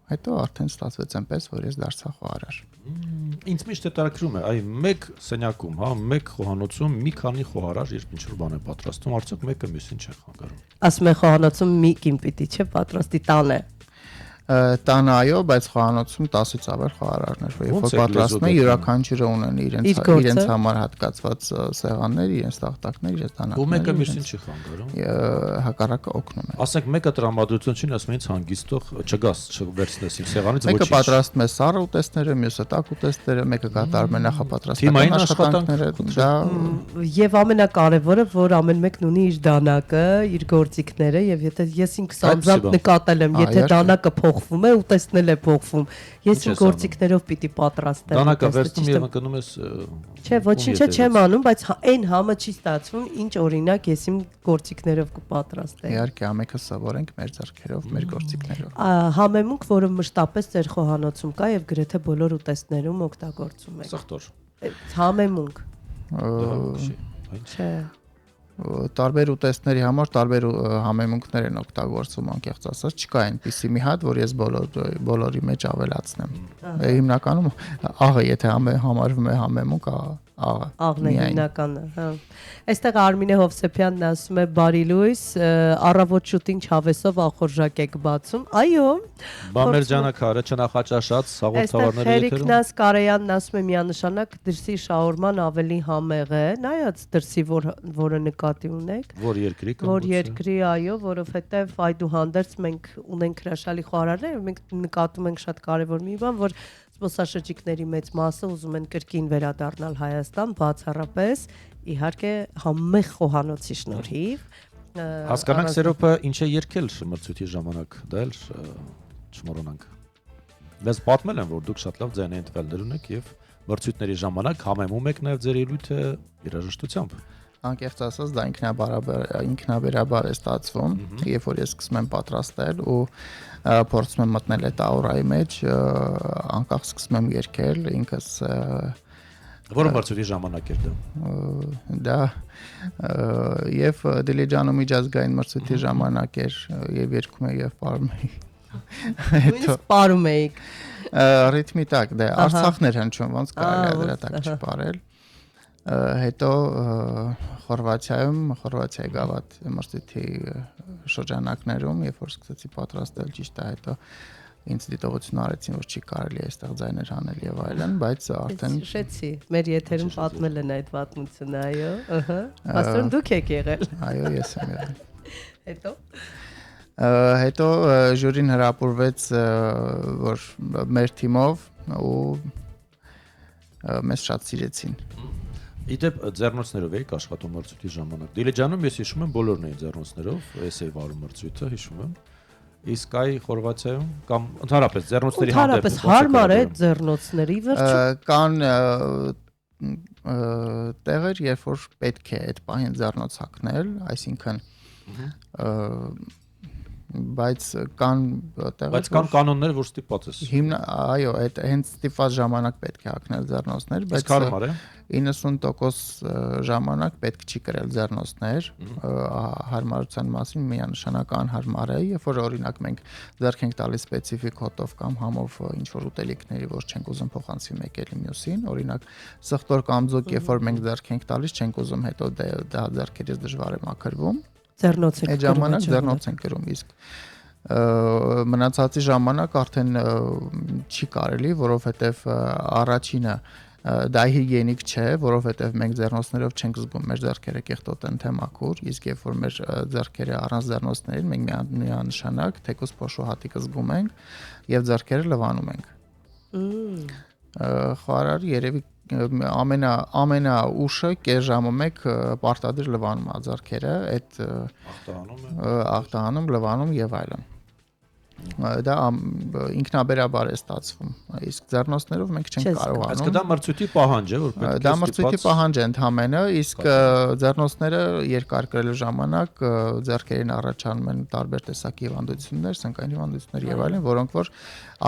հետո արդեն ստացվեց այնպես, որ ես դարձա խոհարար։ Ինձ միշտ հետաքրքրում է, այ մեկ սենյակում, հա, մեկ խոհանոցում մի քանի խոհարար երբ ինչ-որ բան է պատրաստում, արդյոք մեկը մյուսին չի խանգարում։ Ասում են խոհանոցում մի կին պիտի չէ պատրաստի տանը։ Տանայո, բայց խոհանոցում 10-ից ավել խոհարարներ, երբ որ պատրաստում են յուրաքանչյուրը ունեն իրենց համար հատկացված սեղաններ, իրենց տախտակներ, իրենց տանակներ։ Ու մեկը մյուսին չի խանգարում։ Հակառակը օգնում է։ Ասենք մեկը տրամադրություն չի, ասում ինձ հանգիստող չգաս, չվերցնես իմ սեղանից ոչինչ։ Մեկը պատրաստում է սառը ուտեստները, մյուսը տաք ուտեստները, մեկը կատարում է նախապատրաստական աշխատանքները, դա եւ ամենակարևորը, որ ամեն մեկն ունի իր դանակը, իր գործիքները եւ եթե ես ինքս անձամբ նկատել եմ, եթե դանակը փոխվում է, ուտեստն է փոխվում, ես իմ գործիքներով պիտի պատրաստեմ։ Դանակը վերցնում եւ ընկնում ես Չէ, ոչինչ չեմ անում, բայց այն համը չի ստացվում, ինչ օրինակ ես իմ գործիքներով կպատրաստեմ։ Իհարկե, ամենքը սովորենք մեր ձեռքերով, մեր գործիքներով։ Համեմունք, որը մշտապես ձեր խոհանոցում կա եւ գրեթե բոլոր ուտեստներում օգտագործում եք։ Սխտոր։ Համեմունք։ Չէ։ Տարբեր ուտեստների համար տարբեր համեմունքներ են օգտագործվում, անկեղծ ասած, չկա այնպիսի մի հատ, որ ես բոլորի մեջ ավելացնեմ։ Հիմնականում աղը, եթե համարվում է համեմունք, աղն է հիմնականը, հա։ Այստեղ Արմինե Հովսեփյանն ասում է բարի լույս, առավոտ շուտ ինչ հավեսով ախորժակ եք բացում։ Այո։ Բամերջանակարը չնախաճաշած հաղորդավարների եթերում։ Այստեղ Հերիկնաս Կարեյանն ասում է միանշանակ դրսի շաուրման ավելի համեղ է, նայած դրսի որը նկատի ունեք։ Որ երկրի կամ որ երկրի, այո, որովհետև այդուհանդերձ մենք ունենք հրաշալի խոհարարներ, մենք նկատում ենք շատ կարևոր մի բան, որ զբոսաշրջիկների մեծ մասը ուզում են կրկին վերադառնալ Հայաստան, բացառապես իհարկե համեղ խոհանոցի շնորհիվ։ Հասկանանք Սերոպը ինչ է երկել մրցույթի ժամանակ, դա էլ չմոռանանք։ Մեզ պատմել են, որ դուք շատ լավ ձայնային տվյալներ ունեք եւ մրցույթների ժամանակ համեմում եք նաեւ ձեր ելույթը երաժշտությամբ։ Անկեղծ ասած, դա ինքնաբերաբար է ստացվում, երբ որ ես սկսում եմ պատրաստել ու փորձում եմ մտնել այդ աուրայի մեջ, անկախ սկսում եմ երգել, ինքս Որը մրցույթի ժամանակ էր դա եւ Դիլիջանում միջազգային մրցույթի ժամանակ էր եւ երգում եի եւ պարում էի։ Հետո պարում էիք։ Ռիթմի տակ, դե Արցախն էր հնչում, ոնց կարելի է դրա տակ չպարել։ Հետո Խորվաթիայի գավաթ մրցույթի շրջանակներում, երբ որ սկսեցի պատրաստել ճիշտ է, հետո ինձ դիտողություն արեցին, որ չի կարելի այստեղ ձայներ անել եւ այլն, բայց արդեն հիշեցի, մեր եթերում պատմել են այդ պատմությունը, այո, ըհը, ասում դուք եք եղել։ Այո, ես եմ եղել։ Հետո ժյուրին հրապուրվեց, որ մեր թիմով ու մեզ շատ սիրեցին։ Իդեպ ձեռնոցներով եք աշխատում մրցույթի ժամանակ։ Դիլիջանում ես հիշում եմ բոլորն էին ձեռնոցներով, ես էի վարում մրցույթը, հիշում եմ։ Իսկ այ Խորվաթիայում կամ ընդհանրապես ձեռնոցների հանդեպ հարմար է ձեռնոցների վերջը։ Կան տեղեր, երբ որ պետք է այդ պահին ձեռնոց հագնել, այսինքն բայց կան կանոններ, որ ստիպված ես։ Այո, այդ հենց ստիպված ժամանակ պետք է հագնել ձեռնոցներ, բայց հարմար է 90% ժամանակ պետք չի կրել ձեռնոցներ, հարմարության մասին միանշանակ անհարմար է, երբ որ օրինակ մենք ձեռք ենք տալիս սպეციფიկ հոտով կամ համով ինչ որ ուտելիքների, որ չենք ուզում փոխանցի մեկ էլի մյուսին, օրինակ սխտոր կամ ձոկ, երբ որ մենք ձեռք ենք տալիս, չենք ուզում հետո դա ձեռքերից դժվար է մաքրվում։ Ձեռնոց եք այդ ժամանակ ձեռնոց ենք կրում, իսկ մնացածի ժամանակ արդեն չի կարելի, որովհետև առաջինը դա հիգիենիկ չէ, որովհետև մենք ձեռնոցներով չենք զգում մեր ձեռքերը կեղտոտ են թե մաքուր, իսկ երբ որ մեր ձեռքերը առանց ձեռնոցների մենք միանշանակ թեկուզ փոշու հատիկը զգում ենք եւ ձեռքերը լվանում ենք։ Խոհարարը երևի ամենա ուշը կես ժամը մեկ պարտադիր լվանում է ձեռքերը, այդ ախտահանում, լվանում եւ այլն։ Դա ինքնաբերաբար է ստացվում, իսկ ձեռնոցներով մենք չենք կարողանում։ Այսինքն դա մրցույթի պահանջ է, որ պետք է դա մրցույթի պահանջ է ընդհանրապես, իսկ ձեռնոցները երկար կրելու ժամանակ ձեռքերին առաջանում են տարբեր տեսակի հիվանդություններ, սնկային հիվանդություններ եւ այլն, որոնք որ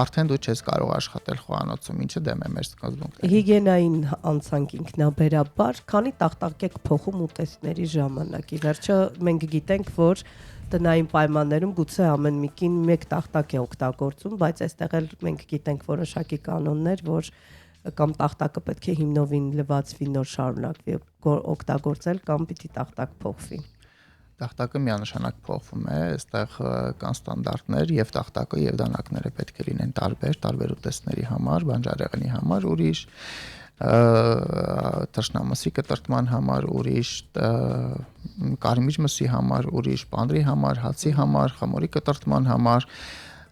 արդեն դու չես կարող աշխատել խոհանոցում, ինչը դեմ է մեր սկզբունքներին։ Հիգիենային անցանք ինքնաբերաբար, քանի տախտակ եք փոխում ուտեստների ժամանակ։ Ի վերջո մենք գիտենք, որ տնային պայմաններում գուցե ամեն մեկին մեկ տախտակ է օգտագործում, բայց այստեղ էլ մենք գիտենք որոշակի կանոններ, որ կամ տախտակը պետք է հիմնովին լվացվի, նոր շարունակվի օգտագործել, կամ պիտի տախտակ փոխվի։ տախտակը միանշանակ փոխվում է, այստեղ կան ստանդարտներ եւ տախտակը եւ դանակները պետք է լինեն տարբեր ուտեստների համար, բանջարեղենի համար ուրիշ, թռչնամսի կտրտման համար ուրիշ, կարմիր մսի համար ուրիշ, պանրի համար, հացի համար, խմորի կտրտման համար,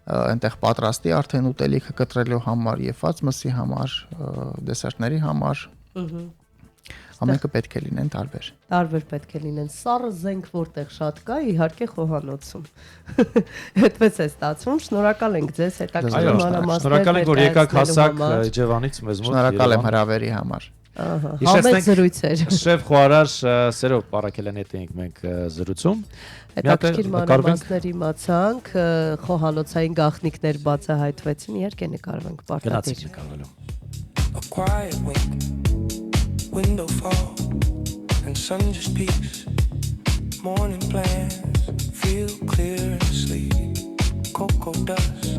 այնտեղ պատրաստի արդեն ուտելիքը կտրելու համար եւ ված մսի համար, դեսերտների համար։ Ամենը պետք է լինեն տարբեր։ Տարբեր պետք է լինեն։ Սառը զենք որտեղ շատ կա, իհարկե խոհանոցում։ Այդպես է ստացվում։ Շնորհակալ ենք ձեզ հետաքրքիր մանրամասներ։ Շնորհակալ ենք, որ եկաք հասակ Ջևանից մեզ մոտ։ Շնորհակալ եմ հրավերի համար։ Համեծ զրույցեր։ Շեֆ խոհարար Սերո Պարակելյանի հետ ենք մենք զրուցում։ Հետաքրքիր մանրամասներ իմացանք, խոհանոցային գաղտնիքներ բացահայտվեցին, իհարկե նկարվենք պարտադիր։ Window fall and sun just peeks. Morning plans feel clear and sleep. Cocoa dust,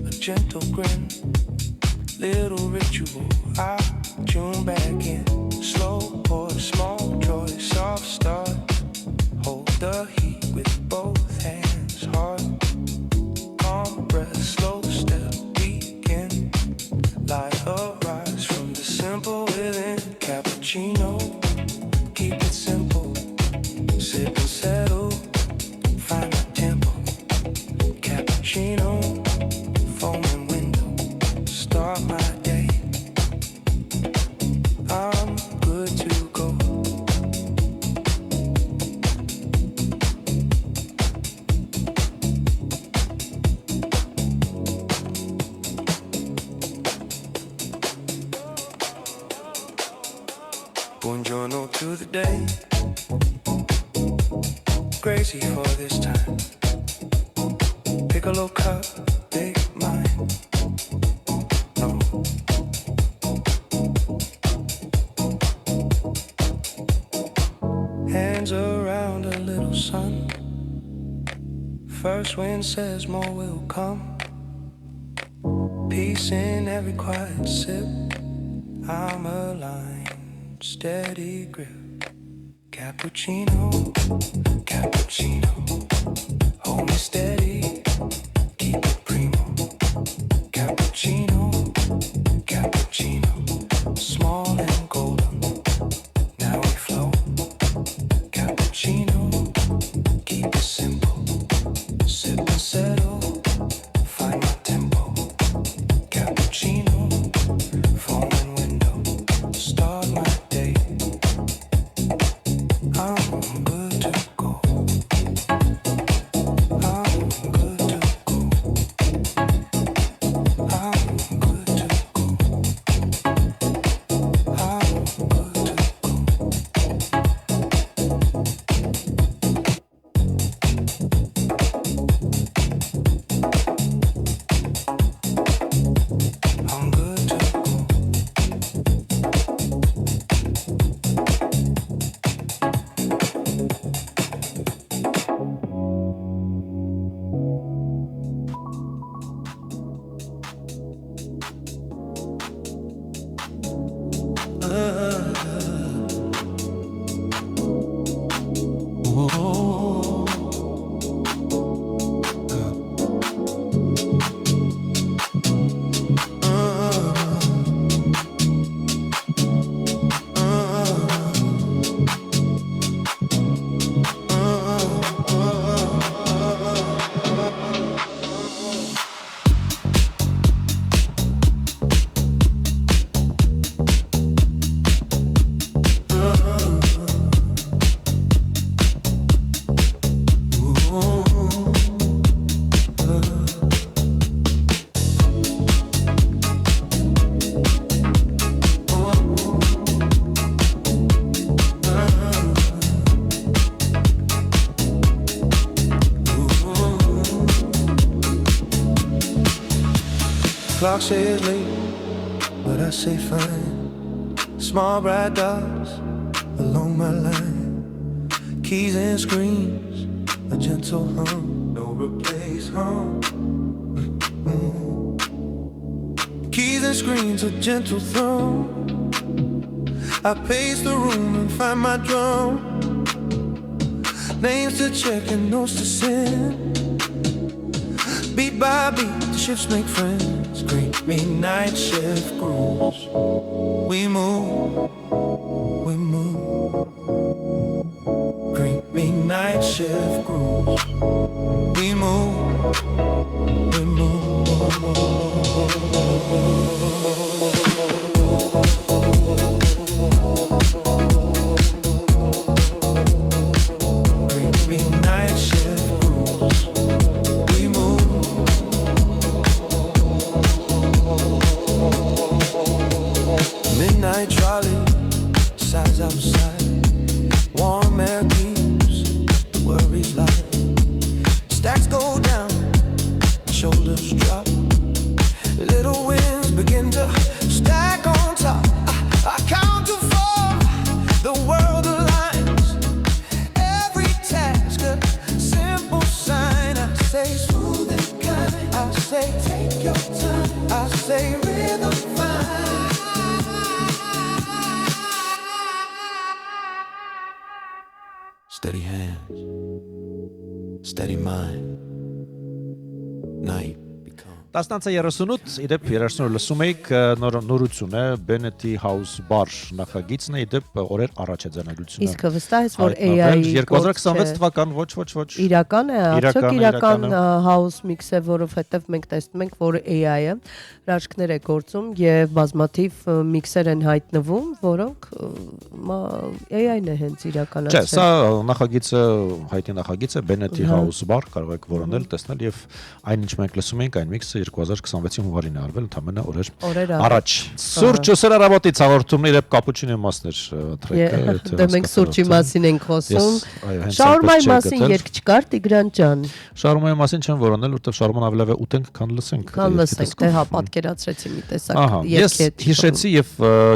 a gentle grin. Little ritual, I tune back in. Slow pour, small joy, soft start. Hold the heat with both hands. Hard, calm breath, slow step, begin. Light a rise from the simple within. Cappuccino, keep it simple. Sip and settle, find my tempo. Cappuccino, foaming window, start my day. I'm good to go. Buongiorno to the day. Crazy for this time. Piccolo cup, big mind. No. Hands around a little sun. First wind says more will come. Peace in every quiet sip. I'm aligned. Steady grip. Cappuccino, cappuccino. Hold me steady, keep it primo. Cappuccino, cappuccino. Small and golden, now we flow. Cappuccino, keep it simple. Sip and settle, find my tempo. Cappuccino, foaming window, start my day. I'm good to go. I'm good to go. I'm good to go. I'm good to go. I'm good to go. Clock says late, but I say fine. Small bright dots along my line. Keys and screens, a gentle hum. No replace hum. Keys and screens, a gentle thumb. I pace the room and find my drum. names to check and notes to send. Beat by beat, the shifts make friends. Greet me, night shift grooves. We move, we move. Greet me, night shift grooves. We move, we move. Greet me, night shift grooves. We move. Midnight trolley, sides outside. Warm air keeps the worries light. Stacks go down, shoulders drop. Little wins begin to stack on top. I count to four, the world aligns. Every task a simple sign. I say smooth and kind. I say take your time. I say rhythm fine. Steady hands, steady mind. Night become. 10:38 իդեպ երաժշտությունը լսում եք նորություն է Bennett House Bar նախագիծն է իդեպ օրեր առաջ է ձեռնարկությունը Իսկ վստահ ես որ AI 2026 թվական ոչ իրական է արդյոք իրական house mix է որովհետև մենք տեսնում ենք որ AI-ը հրաշքներ է գործում եւ բազմաթիվ mix-եր են հայտնվում որոնք AI-ն է հենց իրականացրել։ Չէ, սա նախագիծը հայտնի նախագիծ է Bennett House Bar կարող եք որոնել տեսնել եւ այնինչ մենք լսում ենք այն mix-ը 2026-ի հունվարին է արվել ընդամենը օրեր առաջ։ Սուրճ ու սրարավոտից հաղորդումն իրեւ կապուչինո մասներ տրեկը։ Դե մենք սուրճի մասին ենք խոսում։ Շաուրմայի մասին երգ չկար Տիգրան ջան։ Շաուրմայի մասին չեմ որոնել, որովհետեւ շաուրման ավելի լավ է ուտենք, քան լսենք։ Դե հա պատկերացրեցի մի տեսակ երգ։ Ես հիշեցի եւ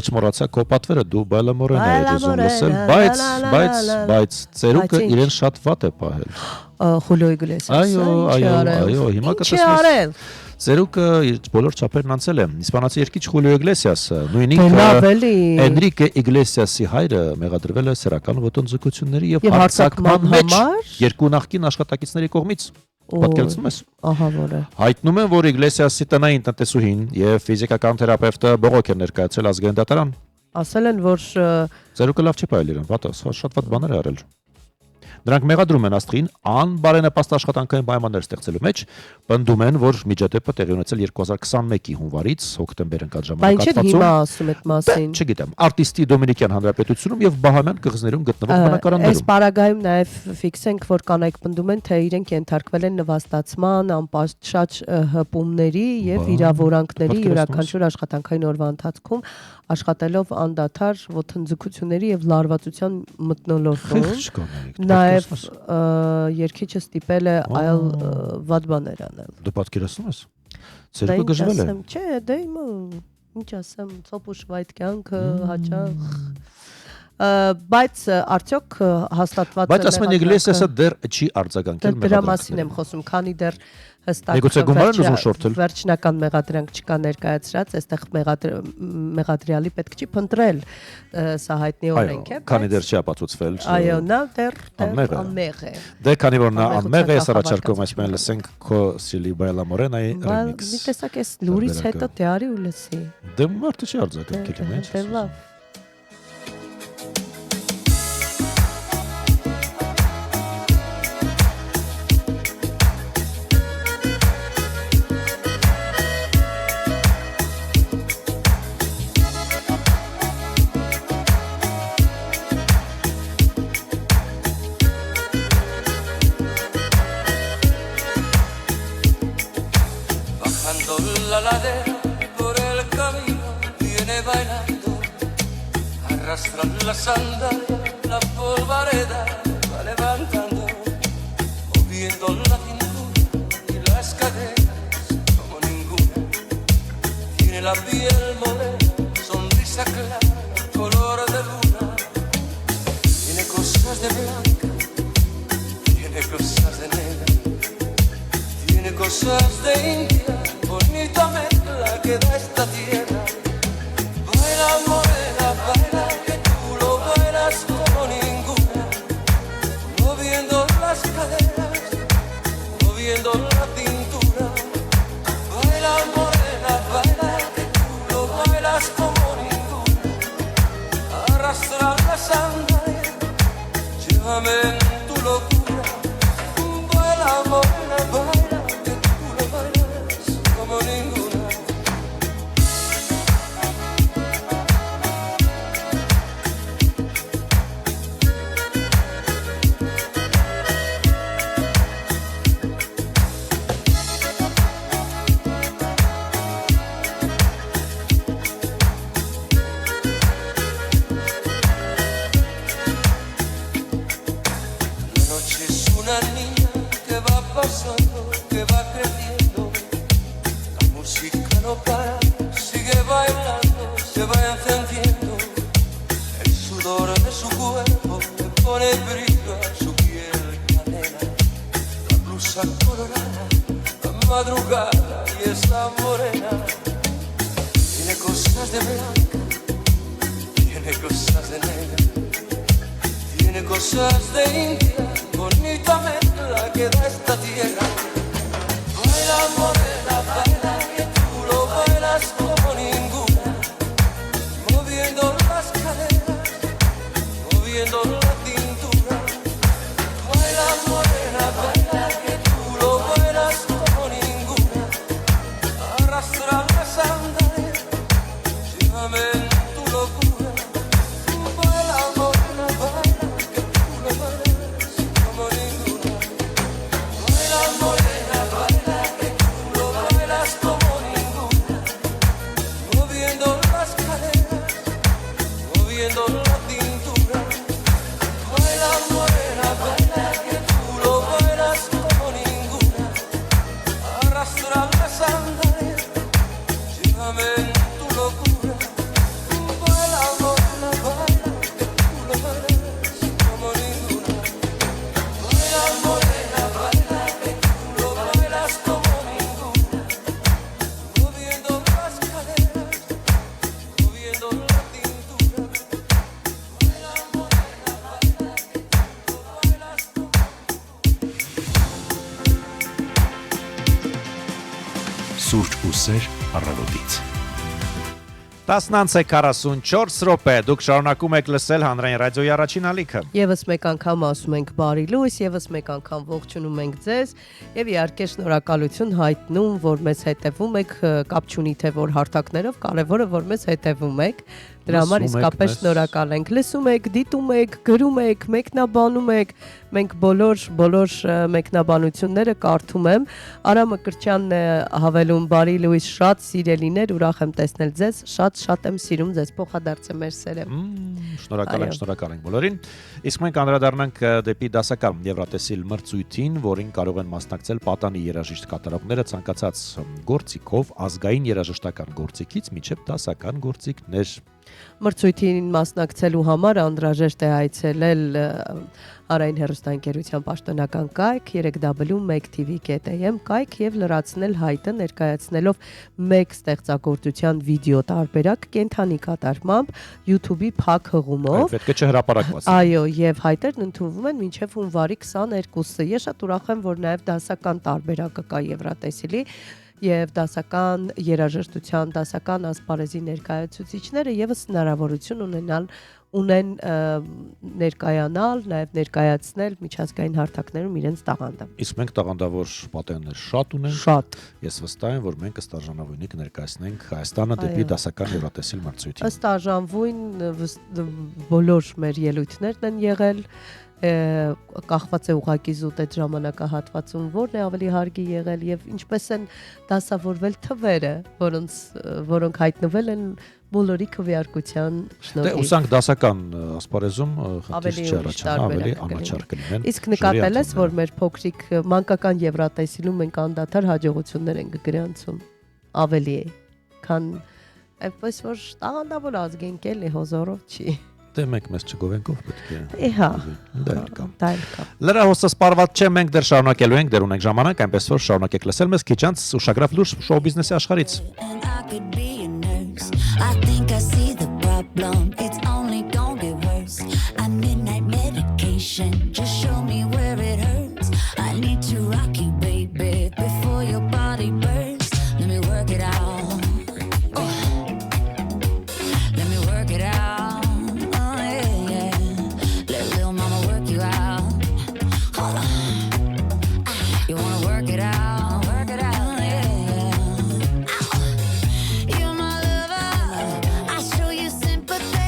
չմոռացա քո պատվերը դու բայլամորեն ես ուզում լսել, բայց ծերուկը իրեն շատ վատ է պահել։ Խուլիո Իգլեսիասը։ Այո, հիմա կտեսնես։ Ծերուկը բոլոր չափերն անցել է։ Իսպանացի երգիչ Խուլիո Իգլեսիասը, նույնիսկ Էնրիկե Իգլեսիասի հայրը մեղադրվել է սեռական ոտնձգությունների եւ հարձակման մեջ երկու նախկին աշխատակիցների կողմից։ Պատկերացնում ես։ Ահա որը։ Հայտնում են, որ Իգլեսիասի տնային տնտեսուհին եւ ֆիզիկական թերապևտը բողոք են ներկայացրել ազգային դատարան։ Ասել են, որ ծերուկը լավ չի պահել իրեն, վատ շատ վատ բաներ է արել։ Նրանք մեղադրում են աստղին անբարենպաստ աշխատանքային պայմաններ ստեղծելու մեջ, պնդում են, որ միջադեպը տեղի ունեցել 2021-ի հունվարից հոկտեմբեր ընկած ժամանակահատվածում։ Բայց հիմա ասում եք մասին։ Չգիտեմ, արտիստի Դոմինիկյան Հանրապետությունում եւ Բահամյան կղզիներում գտնվող բնակարաններում։ Այս պարագայում նաեւ ֆիքսենք, որ կանայք պնդում են, թե իրենք ենթարկվել են նվաստացման, անպաշտշաճ հպումների եւ վիրավորանքների յուրաքանչյուր աշխատանքային օրվա ընթացքում աշխատելով անդադար ոտնձգությունների եւ լարվածության մթնոլորտում։ Նաեւ երկիչը ստիպել է այլ վատ բաներ անել։ Դու պատկերացնում ես։ Ծերուկը գժվել է։ Չէ, դե իմը ինչ ասեմ, ցոփուշ վայդ կյանքը հաճախ բայց արդյոք հաստատված է։ Բայց ասում են Իգլեսիասը դեռ չի արձագանքել մեղադրանքին։ Դրա մասին եմ խոսում, քանի դեռ հստակ վերջնական մեղադրանք չկա ներկայացրած, այստեղ մեղադրյալի պետք չի փնտրել, սա հայտնի օրենք է։ Քանի դեռ չի ապացուցվել։ Այո, նա դեռ անմեղ է։ Դե քանի որ նա անմեղ է, ես առաջարկում եմ այսպես լսենք քո Սիլի Բայլամորենայի ռեմիքս։ Մի տեսակ էս լուրից հետո դարի ու լսի։ Դե մարդը չի արձագանքել, ինչ։ Դե լավ։ La ladera por el camino viene bailando, arrastran la sandalia, la polvareda va levantando, moviendo la cintura y las caderas como ninguna. Tiene la piel morena, sonrisa clara, color de luna. Tiene cosas de blanca, tiene cosas de negra, tiene cosas de India. Bonita mezcla que da esta tierra. Baila morena, baila que tú lo bailas como ninguna, moviendo una niña que va pasando, que va creciendo. La música no para, sigue bailando, se va encendiendo. El sudor de su cuerpo le pone brillo a su piel canela. La blusa colorada, la madrugada y esa morena. Tiene cosas de blanca, tiene cosas de negra, tiene cosas de India, bonita mezcla que da esta tierra. Baila morena, baila que tú lo bailas como ninguna, moviendo las caderas, moviendo la cintura. Baila morena, baila que tú lo bailas como ninguna, arrastra la sandalia, llévame en tu locura. Baila morena, baila que tú lo bailas como ninguna. Baila morena, baila que tú lo bailas como ninguna, moviendo las caderas, moviendo la cintura. Baila morena, baila que tú lo bailas como ninguna, arrastra la sandalia, llévame en tu locura. Baila morena, baila que tú lo bailas como ninguna. Baila morena, baila que tú lo bailas como ninguna, moviendo las caderas, moviendo la cintura. Baila morena, baila que tú lo bailas como Սուրճ ու սեր առավոտից։ 10:44 րոպե դուք շարունակում եք լսել հանրային ռադիոյի առաջին ալիքը։ Եվս մեկ անգամ ասում ենք բարի լույս, եվս մեկ անգամ ողջունում ենք ձեզ եւ իհարկե շնորհակալություն հայտնում, որ մեզ հետևում եք, կապ չունի թե որ հարթակներով, կարեւորը որ մեզ հետևում եք։ Դրա համար իսկապես շնորհակալ ենք։ Լսում եք, դիտում եք, գրում եք, մեկնաբանում եք։ Մենք բոլոր մեկնաբանությունները կարդում եմ։ Արա Մկրտչյանն է հավելում բարի լույս, շատ սիրելիներ, ուրախ եմ տեսնել ձեզ, շատ եմ սիրում ձեզ, փոխադարձ է մեր սերը։ Շնորհակալ ենք բոլորին։ Իսկ մենք անդրադառնանք դեպի դասական Եվրատեսիլ մրցույթին, որին կարող են մասնակցել պատանի երաժիշտ կատարողները ցանկացած գործիքով, ազգային երաժշտական գործիքից մինչև դասական գործիքներ։ Մրցույթին մասնակցելու համար անհրաժեշտ է այցելել Արային հեռուստաընկերության պաշտոնական կայք www.1tv.am կայք եւ լրացնել հայտը ներկայացնելով մեկ ստեղծագործության վիդեո տարբերակ կենթանի կատարմամբ YouTube-ի փակ հղումով։ Պետք է չհրապարակված։ Այո, եւ հայտերն ընդունվում են մինչեւ հունվարի 22-ը։ Ես շատ ուրախ եմ, որ նաեւ դասական տարբերակը կա Եվրատեսիլի եւ դասական երաժշտության, դասական ասպարեզի ներկայացուցիչները եւս հնարավորություն ունեն ներկայանալ, նաեւ ներկայացնել միջազգային հարթակներում իրենց տաղանդը։ Իսկ մենք տաղանդավոր պատերներ շատ ունենք։ Շատ։ Ես վստահ եմ, որ մենք ըստ արժանավույնի կներկայացնենք Հայաստանը դեպի դասական Եվրատեսիլ մրցույթին։ Ըստ արժանվույն բոլոր մեր ելույթներն են եղել կախված է ուղակի զուտ այդ ժամանակահատվածում, որն է ավելի հարգի եղել եւ ինչպես են դասավորվել թվերը, որոնք հայտնվել են բոլորի քվեարկության շնորհիվ։ Ուսանք դասական ասպարեզում խնդիր չառաջանա, ավելի անաչառ կլինեն։ Իսկ նկատել ես, որ մեր փոքրիկ մանկական Եվրատեսիլում մենք անդադար հաջողություններ ենք գրանցում։ Ավելի է, քան այնպես որ տաղանդավոր ազգենք էլի հոզորով չի։ Դե մենք մեզ չգովենքով պետք է։ Իհա։ Դա լրահոսը սպառված չէ, մենք դեռ շարունակելու ենք, դեռ ունենք ժամանակ, այնպես որ շարունակեք լսել մեզ քիչ անց ուշագրավ լուրջ շոու բիզնեսի աշխարհից։ I think I see the problem. It's only gonna get worse. I need night medication. Just show me where it hurts. I need to rock you, baby, before your body bursts. Let me work it out. Let me work it out. Oh yeah. Let little mama work you out. Hold on. You wanna work it out? Work it out. You're my lover. I show you sympathy.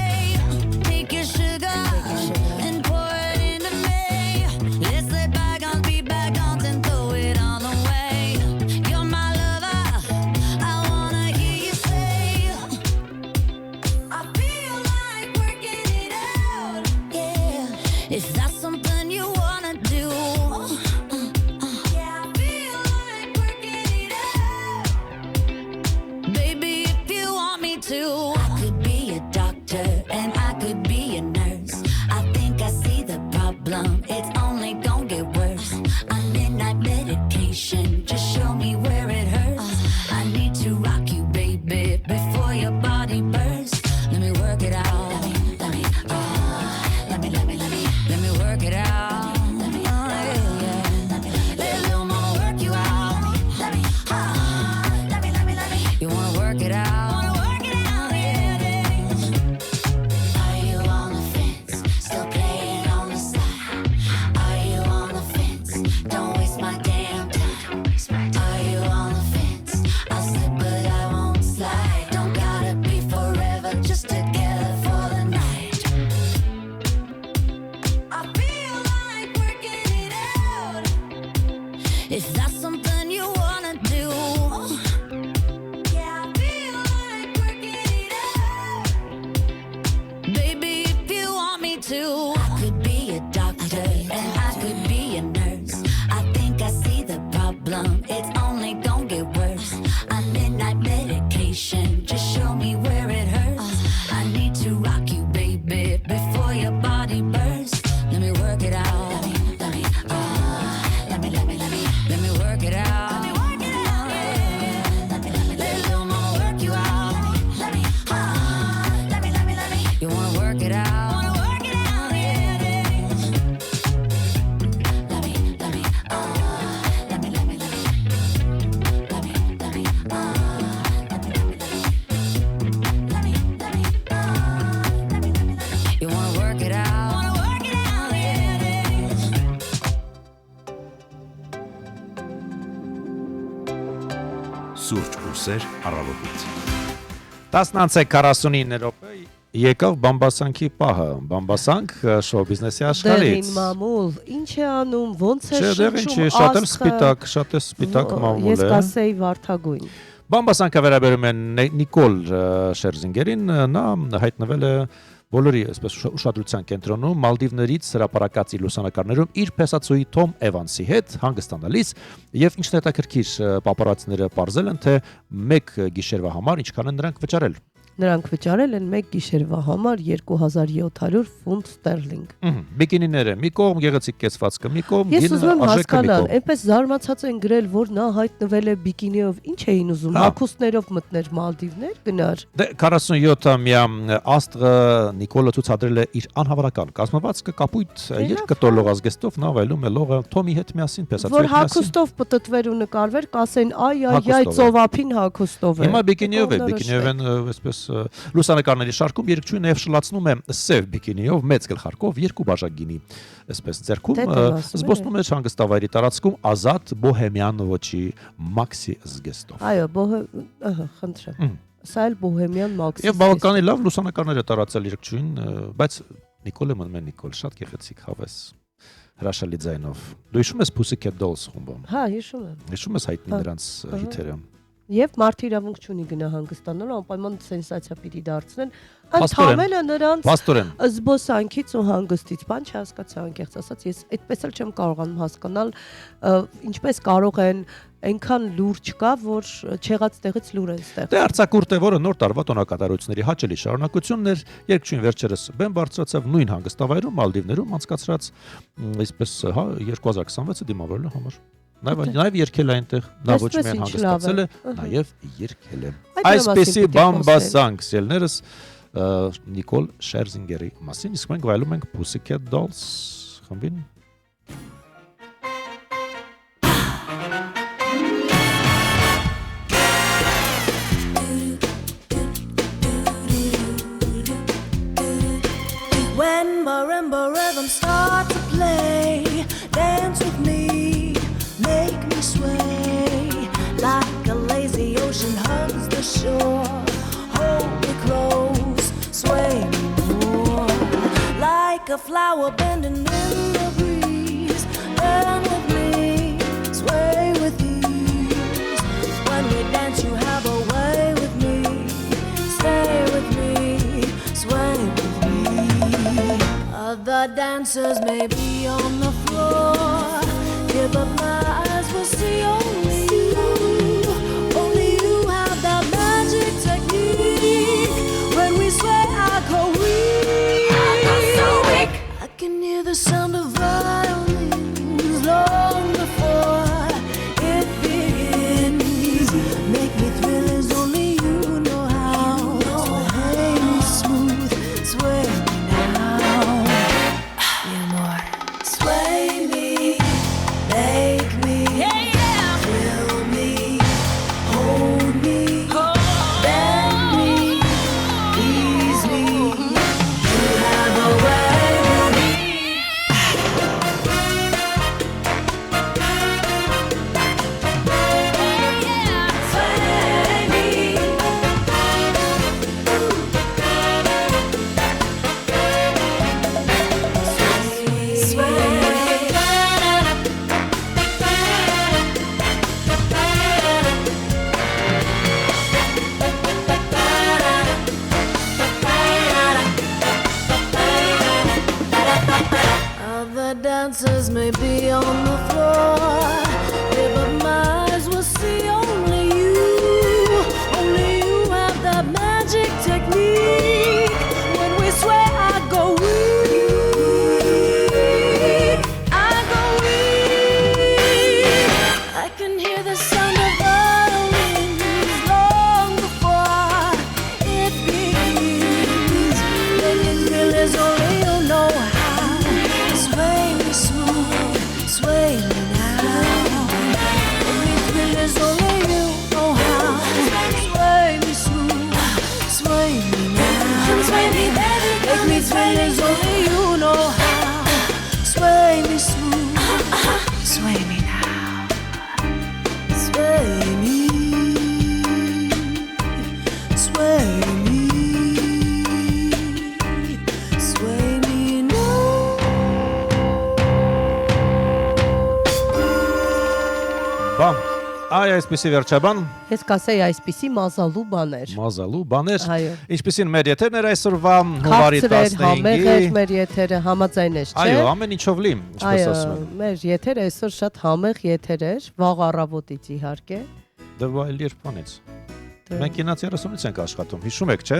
waste my damn time. Are you on the fence? I'll slip but I won't slide. Don't gotta be forever, just together for the night. I feel like working it out. If that's something you wanna do. Yeah, I feel like working it out. Baby, if you want me to, I could be a doctor and I could be a nurse. I think I see the problem, it's only gonna get worse. I midnight medication, just show me where it hurts. I need to rock you, baby, before your body bursts. Let me work it out. Let me work it out. Little more work you out. You wanna work it out? You wanna work it out? Սուրճ ու սեր առավոտից։ 10:49 րոպե եկավ Բամբասանքի պահը։ Բամբասանք շոու բիզնեսի Դերին աշխարհից։ մամուլ, ինչ է անում, ոնց է Չէ, դեռ ինչ է, շնչում շատ է սպիտակ մամուլ Ես է։ կասեի վարդագույն։ Բամբասանքը վերաբերում է Նիկոլ Շերզինգերին, նա հայտնվել է բոլորի այսպես ուշադրության կենտրոնում Մալդիվներից հրապարակած իր լուսանկարներում իր փեսացուի Թոմ Էվանսի հետ հանգստանալիս եւ ինչն հետաքրքիր պապարացիները ողջել են թե մեկ գիշերվա համար ինչքան են նրանք վճարել։ Նրանք վճարել են մեկ գիշերվա համար 2700 ֆունտ ստերլինգ։ Բիկինիները մի կողմ, գեղեցիկ կեցվածքը մի կողմ, Ես ուզում եմ արժեքը մի հասկանալ, կողմ։ այնպես զարմացած են գրել, որ նա հայտնվել է բիկինիով, ինչ էին ուզում, հագուստներով մտներ Մալդիվներ, գնար։ Դե 47-ամյա աստղը Նիկոլը ցուցադրել է իր անհավանական կազմվածքը կապույտ երկկտոր ազգեստով նա վայելում է լողը Թոմի հետ միասին փեսացուի Որ հագուստով պտտվեր ու նկարվեր, կասեն այ ծովափին հագուստով է։ Հիմա բիկինիով են այսպես լուսանկարների շարքում երկչույն նաև շլացնում է սև բիկինիով մեծ գլխարկով երկու բաժակ գինի այսպես ձեռքում զբոսնում է հանգստավայրի տարածքում ազատ բոհեմյան ոճի մաքսի զգեստով Այո, խնդրեմ։ Սա էլ բոհեմյան մաքսի։ Եվ բավականին լավ լուսանկարներ է տարածել երկչույն, բայց Նիկոլը մնում է Նիկոլ, շատ գեղեցիկ հավես հրաշալի ձայնով։ Դու հիշում ես Pussycat Dolls խումբը։ Հա, հիշում եմ։ Հիշում ես հայտնի նրանց հիթերը։ Եվ մարդը իրավունք չունի գնա հանգստանալու, անպայման սենսացիա պիտի դարձնեն, ընդհանրապես նրանց զբոսանքից ու հանգստից, բան չհասկացա, անկեղծ ասած, ես այդպես էլ չեմ կարողանում հասկանալ, ինչպես կարող են այնքան լուրջ կա, որ չեղած տեղից լուր են ստեղծում։ Դե արձակուրդը, որը նոր տարվա տոնակատարությունների հաճելի շարունակությունն էր, երկչույն վերջերս բեմ բարձրացավ նույն հանգստավայրում Մալդիվներում անցկացրած, այսպես, հա, 2026-ը դիմավորելու համար։ Նաև երկել այնտեղ, նա ոչ միայն հանգստացել է, նաև երկել է։ Այսպեսի Բամբասանք սելներս Նիկոլ Շերզինգերի մասին, իսկ մենք վայելում ենք Pussycat Dolls խմբին։ When marimba rhythms start to play, dance with me, make me sway like a lazy ocean hugs the shore. Hold me close, sway me more like a flower bending in the breeze. Bend with me, sway with ease. When we dance, you have a way with me. Stay with me, sway with me. Other dancers may be on the floor. Give up my eyes, will see only you. Only you have that magic technique. When we sway, I go weak. I can hear the sound of violins long before it begins. Make me thrill as only you know how. Sway me smooth, sway me now. Yeah, more. Sway me. Բամ, այ այսպեսի վերջաբան Ես կասեի այսպիսի մազալու բաներ։ Մազալու բաներ։ Այո։ Ինչպեսին մեր եթերն էր այսօրվա հունվարի 15-ի։ Համեղ էր մեր եթերը, համաձայն ես, չէ՞։ Այո, ամեն ինչով լի, ինչպես ասում են։ Այո, մեր եթերը այսօր շատ համեղ եթեր էր, վաղ առավոտից իհարկե։ Դվայել երբանից։ Մենք 9:30-ից ենք աշխատում, հիշում եք, չէ՞։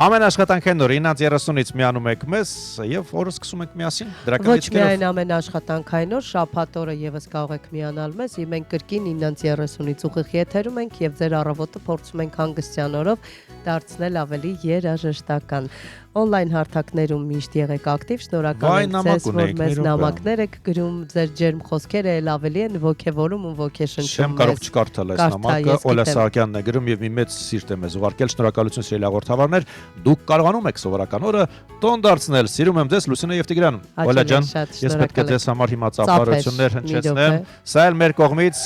Ամեն աշխատանքային օր 9:30-ից միանում եք մեզ եւ օրը սկսում ենք միասին դրական Ոչ դիտքերով։ միայն ամեն աշխատանքային օր, շաբաթ օրը եւս կարող եք միանալ մեզ, եւ մենք կրկին 9:30-ից ուղիղ եթերում ենք եւ ձեր առավոտը փորձում ենք հանգստյան օրով դարձնել ավելի երաժշտական։ Օնլայն հարթակներում միշտ եղեք ակտիվ, շնորհակալ ենք ձեզ, որ մեզ նամակներ եք գրում, ձեր ջերմ խոսքերը էլ ավելի են ոգևորում ու ոգեշնչում։ Չեմ կարող չկարդալ այս նամակը, Օլա Սահակյանն է գրում եւ մի մեծ սիրտ եմ ուղարկել, շնորհակալություն սիրելի հաղորդավարներ, դուք կարողանում եք սովորական օրը տոն դարձնել։ Սիրում եմ ձեզ, Լուսինե եւ Տիգրան։ Օլա ջան, ես պետք է ձեզ համար հիմա ծափարություններ հնչեցնեմ։ Սա էլ մեր կողմից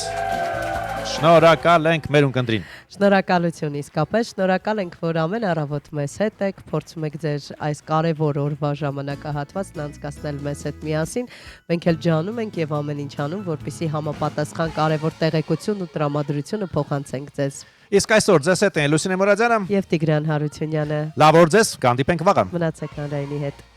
շնորհակալ ենք մեր ունկնդրին։ Շնորհակալություն իսկապես, շնորհակալ ենք, որ ամեն առավոտ մեզ հետ եք, փորձում եք ձեր այս կարևոր օրվա ժամանակահատվածն անցկացնել մեզ հետ միասին։ Մենք էլ ջանում ենք եւ ամեն ինչ անում, որպեսզի համապատասխան կարևոր տեղեկություն ու տրամադրությունը փոխանցենք ձեզ։ Իսկ այսօր ձեզ հետ են Լուսինե Մուրադյանը եւ Տիգրան Հարությունյանը։ Լավ օր ձեզ, կհանդիպենք վաղը։ Մնացեք Հանրայինի հետ։